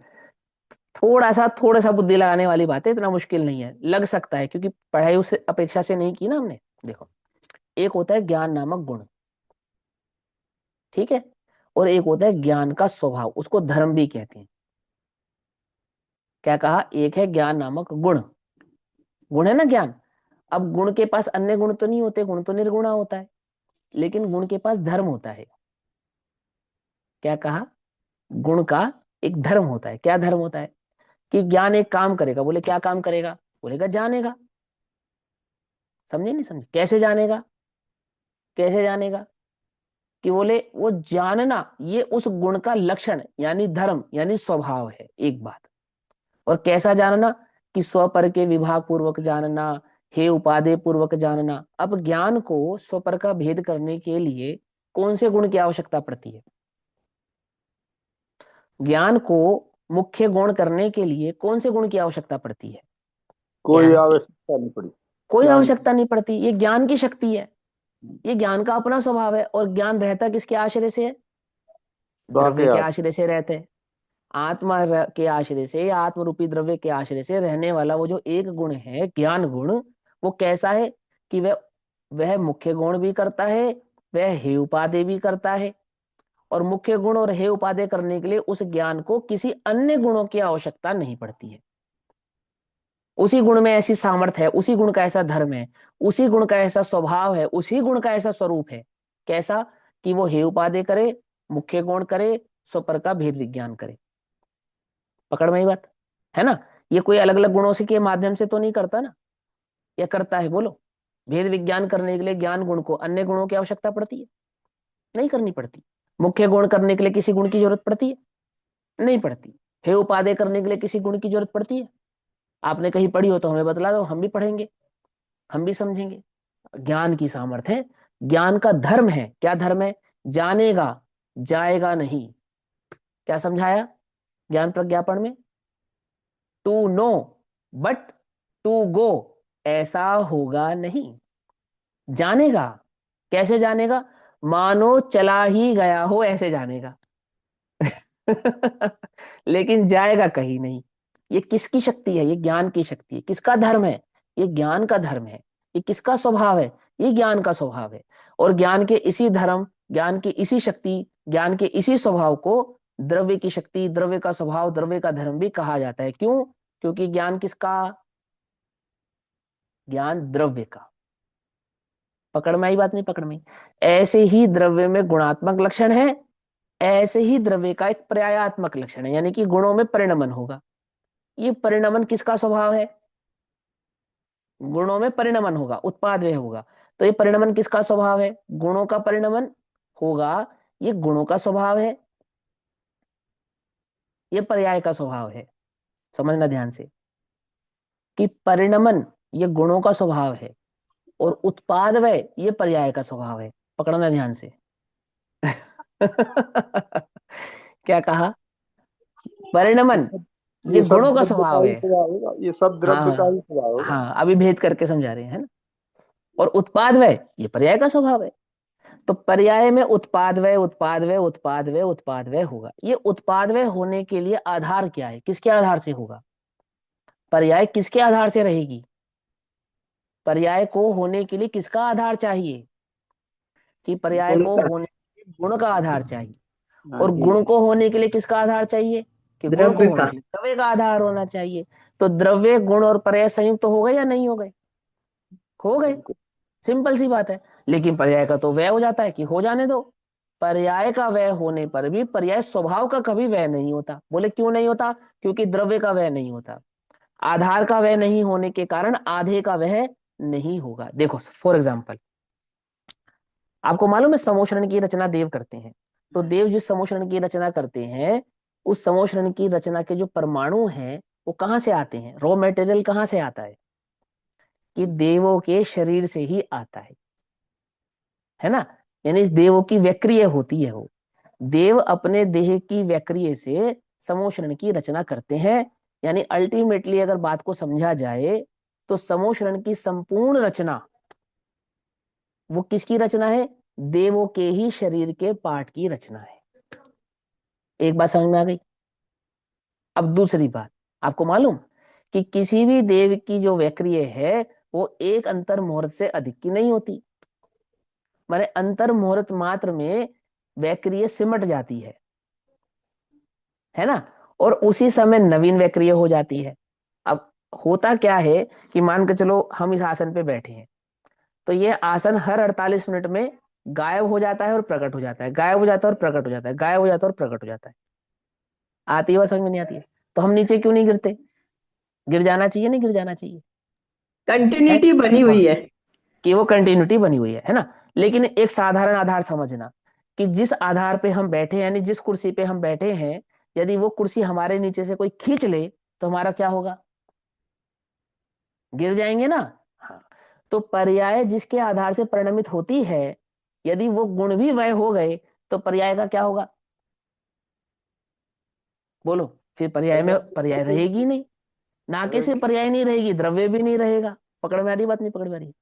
थोड़ा सा बुद्धि लगाने वाली बात है, इतना मुश्किल नहीं है, लग सकता है क्योंकि पढ़ाई उस अपेक्षा से नहीं की ना हमने। देखो, एक होता है ज्ञान नामक गुण, ठीक है, और एक होता है ज्ञान का स्वभाव, उसको धर्म भी कहते हैं। क्या कहा, एक है ज्ञान नामक गुण, गुण है ना ज्ञान। अब गुण के पास अन्य गुण तो नहीं होते, गुण तो निर्गुणा होता है, लेकिन गुण के पास धर्म होता है। क्या कहा, गुण का एक धर्म होता है। क्या धर्म होता है? कि ज्ञान एक काम करेगा। बोले क्या काम करेगा? बोलेगा जानेगा। समझे नहीं समझे? कैसे जानेगा? कैसे जानेगा? कि बोले वो जानना ये उस गुण का लक्षण यानी धर्म यानी स्वभाव है, एक बात। और कैसा जानना? कि स्वपर के विभाग पूर्वक जानना, हे उपादेय पूर्वक जानना। अब ज्ञान को स्वपर का भेद करने के लिए कौन से गुण की आवश्यकता पड़ती है? ज्ञान को मुख्य गुण करने के लिए कौन से गुण की आवश्यकता पड़ती है? कोई ज्ञान की आवश्यकता नहीं पड़ी। कोई ज्ञान आवश्यकता नहीं पड़ती। ये ज्ञान की शक्ति है, ये ज्ञान का अपना स्वभाव है। और ज्ञान रहता किसके आश्रय से है? द्रव्य के वाकया आश्रय से रहते हैं। के आश्रय से या आत्म रूपी द्रव्य के आश्रय से रहने वाला वो जो एक गुण है, ज्ञान गुण, वो कैसा है कि वह मुख्य गुण भी करता है, वह हेय उपादेय भी करता है। और मुख्य गुण और हेय उपादेय करने के लिए उस ज्ञान को किसी अन्य गुणों की आवश्यकता नहीं पड़ती है। उसी गुण में ऐसी सामर्थ्य है, उसी गुण का ऐसा धर्म है, उसी गुण का ऐसा स्वभाव है, उसी गुण का ऐसा स्वरूप है। कैसा? कि वो हेय उपादेय करे, मुख्य गुण करे, स्वपर का भेद विज्ञान करे। पकड़ में ही बात है ना। ये कोई अलग अलग गुणों से के माध्यम से तो नहीं करता ना, या करता है? बोलो, भेद विज्ञान करने के लिए ज्ञान गुण को अन्य गुणों की आवश्यकता पड़ती है? नहीं करनी पड़ती। मुख्य गुण करने के लिए किसी गुण की जरूरत पड़ती है? नहीं पड़ती। हे उपादेय करने के लिए किसी गुण की जरूरत पड़ती है? आपने कहीं पढ़ी हो तो हमें बतला दो, हम भी पढ़ेंगे, हम भी समझेंगे। ज्ञान की सामर्थ्य है, ज्ञान का धर्म है। क्या धर्म है? जानेगा, जाएगा नहीं। क्या समझाया ज्ञान प्रज्ञापन में? To know but to go, ऐसा होगा नहीं। जानेगा। कैसे जानेगा? मानो चला ही गया हो ऐसे जानेगा। लेकिन जाएगा कहीं नहीं। ये किसकी शक्ति है? ये ज्ञान की शक्ति है। किसका धर्म है? ये ज्ञान का धर्म है। ये किसका स्वभाव है? ये ज्ञान का स्वभाव है। और ज्ञान के इसी धर्म, ज्ञान की इसी शक्ति, ज्ञान के इसी स्वभाव को द्रव्य की शक्ति, द्रव्य का स्वभाव, द्रव्य का धर्म भी कहा जाता है। क्यों? क्योंकि ज्ञान किसका? ज्ञान द्रव्य का। पकड़ में आई बात? नहीं पकड़ में? ऐसे ही द्रव्य में गुणात्मक लक्षण है, ऐसे ही द्रव्य का एक पर्यायात्मक लक्षण है, यानी कि गुणों में परिणमन होगा। ये परिणमन किसका स्वभाव है? गुणों में परिणमन होगा, उत्पाद व्यय होगा। तो ये परिणमन किसका स्वभाव है? गुणों का परिणमन होगा। ये गुणों का स्वभाव है, ये पर्याय का स्वभाव है। समझना ध्यान से कि परिणमन ये गुणों का स्वभाव है और उत्पाद व्यय ये पर्याय का स्वभाव है। पकड़ना ध्यान से। क्या कहा? परिणमन ये सब गुणों का द्रव्य का स्वभाव ही है। स्वभाव होगा, ये सब द्रव्य का हाँ ही स्वभाव होगा। हाँ, अभी भेद करके समझा रहे हैं, है ना। और उत्पाद व्यय ये पर्याय का स्वभाव है। तो पर्याय में उत्पाद व्यय उत्पाद व्यय उत्पाद व्यय उत्पाद व्यय होगा। ये उत्पाद व्यय होने के लिए आधार क्या है, किसके आधार से होगा? पर्याय किसके आधार से रहेगी? पर्याय को होने के लिए किसका आधार चाहिए? कि पर्याय गुण को का। होने के लिए गुण का आधार चाहिए। हाँ और जी। गुण को होने के लिए किसका आधार चाहिए? कि गुण को द्रव्य होने का। के लिए द्रव्य का आधार होना चाहिए। तो द्रव्य गुण और पर्याय संयुक्त तो हो गए या नहीं हो गए? हो गए। बिल्कुल। सिंपल सी बात है। लेकिन पर्याय का तो व्यय हो जाता है कि हो जाने दो। पर्याय का व्यय होने पर भी पर्याय स्वभाव का कभी व्यय नहीं होता। बोले क्यों नहीं होता? क्योंकि द्रव्य का व्यय नहीं होता। आधार का व्यय नहीं होने के कारण आधे का व्यय नहीं होगा। देखो फॉर एग्जाम्पल, आपको मालूम है समोषण की रचना देव करते हैं। तो देव जिस समोषण की रचना करते हैं, उस समोषण की रचना के जो परमाणु हैं वो कहाँ से आते हैं? रॉ मटेरियल कहाँ से आता है? कि देवों के शरीर से ही आता है ना। यानी इस देवों की व्यक्रिय होती है। वो देव अपने देह की व्यक्रिय से समोषण की रचना करते हैं। यानी अल्टीमेटली अगर बात को समझा जाए तो समोषण की संपूर्ण रचना वो किसकी रचना है? देवों के ही शरीर के पार्ट की रचना है। एक बात समझ में आ गई। अब दूसरी बात, आपको मालूम कि किसी भी देव की जो व्यक्रिय है वो एक अंतर मुहूर्त से अधिक की नहीं होती। माने अंतर मुहूर्त मात्र में व्यक्रिय सिमट जाती है ना। और उसी समय नवीन व्यक्रिय हो जाती है। अब होता क्या है कि मान के चलो हम इस आसन पे बैठे हैं, तो ये आसन हर 48 मिनट में गायब हो जाता है और प्रकट हो जाता है, गायब हो जाता है और प्रकट हो जाता है, गायब हो जाता है और प्रकट हो जाता है। आती है, वह समझ में नहीं आती है? तो हम नीचे क्यों नहीं गिरते? गिर जाना चाहिए, नहीं गिर जाना चाहिए? है कंटिन्यूटी बनी हाँ, हुई है। कि वो कंटिन्यूटी बनी हुई है ना। लेकिन एक साधारण आधार समझना कि जिस आधार पे हम बैठे हैं, यानी जिस कुर्सी पे हम बैठे हैं, यदि वो कुर्सी हमारे नीचे से कोई खींच ले तो हमारा क्या होगा? गिर जाएंगे ना। हाँ। तो पर्याय जिसके आधार से परिणमित होती है, यदि वो गुण भी वह हो गए तो पर्याय का क्या होगा? बोलो। फिर पर्याय में पर्याय रहेगी नहीं। ना कि सिर्फ पर्याय नहीं रहेगी, द्रव्य भी नहीं रहेगा। पकड़ में आ रही बात? नहीं पकड़ में आ रही?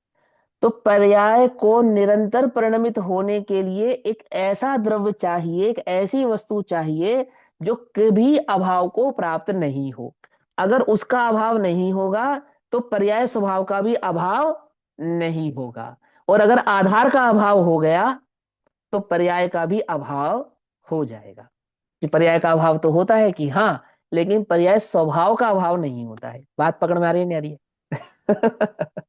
तो पर्याय को निरंतर परिणमित होने के लिए एक ऐसा द्रव्य चाहिए, एक ऐसी वस्तु चाहिए जो कभी अभाव को प्राप्त नहीं हो। अगर उसका अभाव नहीं होगा तो पर्याय स्वभाव का भी अभाव नहीं होगा। और अगर आधार का अभाव हो गया तो पर्याय का भी अभाव हो जाएगा। कि पर्याय का अभाव तो होता है कि हाँ, लेकिन पर्याय स्वभाव का अभाव नहीं होता है। बात पकड़ में आ रही है, नहीं आ रही है?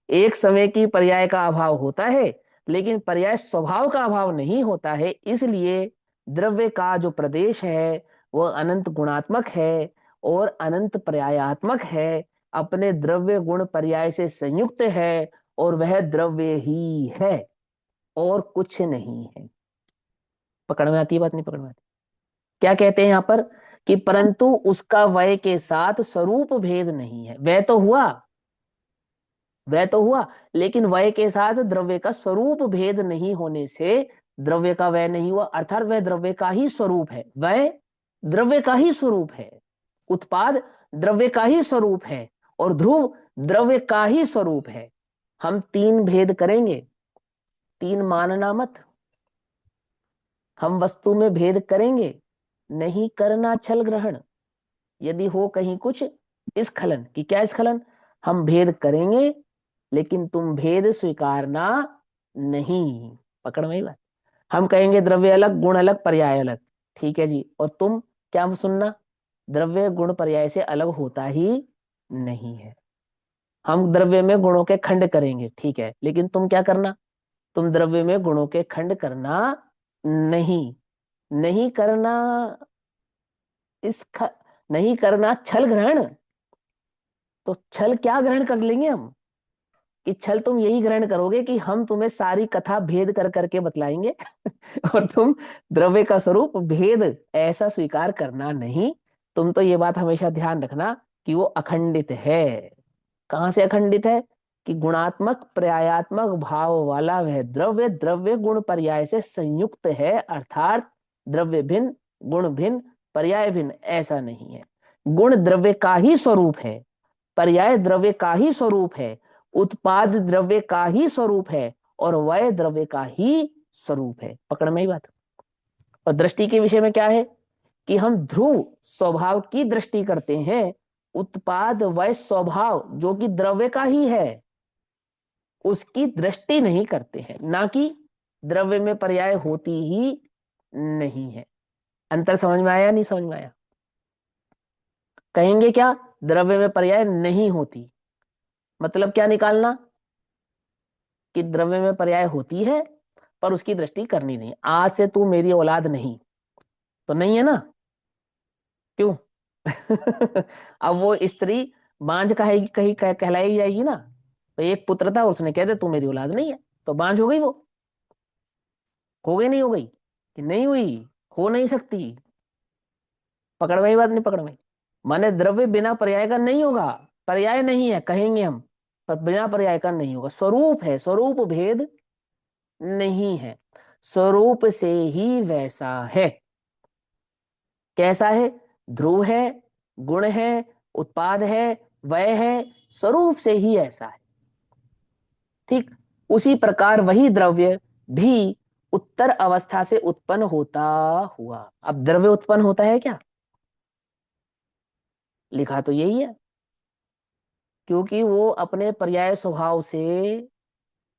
एक समय की पर्याय का अभाव होता है, लेकिन पर्याय स्वभाव का अभाव नहीं होता है। इसलिए द्रव्य का जो प्रदेश है वह अनंत गुणात्मक है और अनंत पर्यायात्मक है। अपने द्रव्य गुण पर्याय से संयुक्त है और वह द्रव्य ही है और कुछ नहीं है। पकड़ में आती है बात? नहीं पकड़ में आती? क्या कहते हैं यहां पर? कि परंतु उसका वय के साथ स्वरूप भेद नहीं है। वह तो हुआ, वह तो हुआ, लेकिन वय के साथ द्रव्य का स्वरूप भेद नहीं होने से द्रव्य का वय नहीं हुआ। अर्थात वह द्रव्य का ही स्वरूप है, वह द्रव्य का ही स्वरूप है। उत्पाद द्रव्य का ही स्वरूप है और ध्रुव द्रव्य का ही स्वरूप है। हम तीन भेद करेंगे, तीन मानना मत। हम वस्तु में भेद करेंगे, नहीं करना छल ग्रहण। यदि हो कहीं कुछ स्खलन, कि क्या स्खलन? हम भेद करेंगे लेकिन तुम भेद स्वीकारना नहीं। पकड़ में ही बात। हम कहेंगे द्रव्य अलग, गुण अलग, पर्याय अलग। ठीक है जी। और तुम क्या सुनना? द्रव्य गुण पर्याय से अलग होता ही नहीं है। हम द्रव्य में गुणों के खंड करेंगे, ठीक है, लेकिन तुम क्या करना? तुम द्रव्य में गुणों के खंड करना नहीं। नहीं करना नहीं करना छल ग्रहण। तो छल क्या ग्रहण कर लेंगे हम? कि छल तुम यही ग्रहण करोगे कि हम तुम्हें सारी कथा भेद कर करके बतलाएंगे और तुम द्रव्य का स्वरूप भेद ऐसा स्वीकार करना नहीं। तुम तो ये बात हमेशा ध्यान रखना कि वो अखंडित है। कहां से अखंडित है? कि गुणात्मक पर्यायात्मक भाव वाला वह द्रव्य द्रव्य गुण पर्याय से संयुक्त है। अर्थात द्रव्य भिन्न, गुण भिन्न, पर्याय भिन्न ऐसा नहीं है। गुण द्रव्य का ही स्वरूप है, पर्याय द्रव्य का ही स्वरूप है, उत्पाद द्रव्य का ही स्वरूप है, और वय द्रव्य का ही स्वरूप है। पकड़ में ही बात। और दृष्टि के विषय में क्या है कि हम ध्रुव स्वभाव की दृष्टि करते हैं, उत्पाद वय स्वभाव जो कि द्रव्य का ही है उसकी दृष्टि नहीं करते हैं, ना कि द्रव्य में पर्याय होती ही नहीं है। अंतर समझ में आया, नहीं समझ में आया? कहेंगे क्या? द्रव्य में पर्याय नहीं होती, मतलब क्या निकालना कि द्रव्य में पर्याय होती है पर उसकी दृष्टि करनी नहीं। आज से तू मेरी औलाद नहीं, तो नहीं है ना, क्यों? अब वो स्त्री बांझ कहेगी, कहीं कहलाई जाएगी ना। तो एक पुत्र था, उसने कह दे तू मेरी औलाद नहीं है, तो बांझ हो गई वो। हो गई नहीं हो गई? कि नहीं हुई, हो नहीं सकती। पकड़ में ही बात, नहीं पकड़ में? माने द्रव्य बिना पर्याय का नहीं होगा, पर्याय नहीं है कहेंगे हम, पर बिना पर्याय का नहीं होगा। स्वरूप है, स्वरूप भेद नहीं है, स्वरूप से ही वैसा है। कैसा है? ध्रुव है, गुण है, उत्पाद है, वय है, स्वरूप से ही ऐसा है। ठीक उसी प्रकार वही द्रव्य भी उत्तर अवस्था से उत्पन्न होता हुआ। अब द्रव्य उत्पन्न होता है क्या? लिखा तो यही है, क्योंकि वो अपने पर्याय स्वभाव से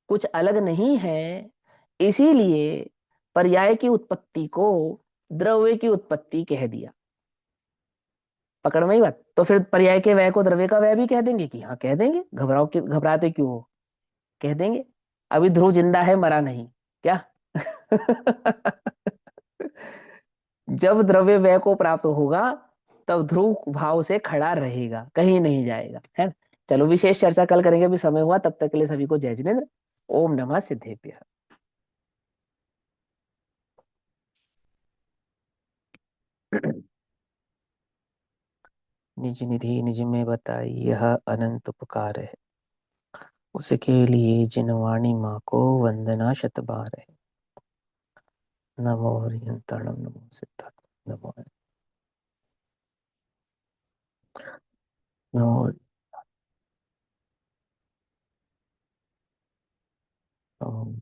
कुछ अलग नहीं है, इसीलिए पर्याय की उत्पत्ति को द्रव्य की उत्पत्ति कह दिया। पकड़ में ही बात। तो फिर पर्याय के व्यय को द्रव्य का व्यय भी कह देंगे कि हाँ कह देंगे, घबराते क्यों हो, कह देंगे। अभी ध्रुव जिंदा है, मरा नहीं क्या? जब द्रव्य व्यय को प्राप्त होगा तब ध्रुव भाव से खड़ा रहेगा, कहीं नहीं जाएगा, है। चलो विशेष चर्चा कल करेंगे, अभी समय हुआ, तब तक के लिए सभी को जय जिनेन्द्र। ओम नमः सिद्धेभ्यः। निज निधि निज में बताई यह अनंत उपकार है, उसके लिए जिन वाणी माँ को वंदना शत बार है। नमो हरियंताणम नमो सिद्धार्थ नमो नमो नमो।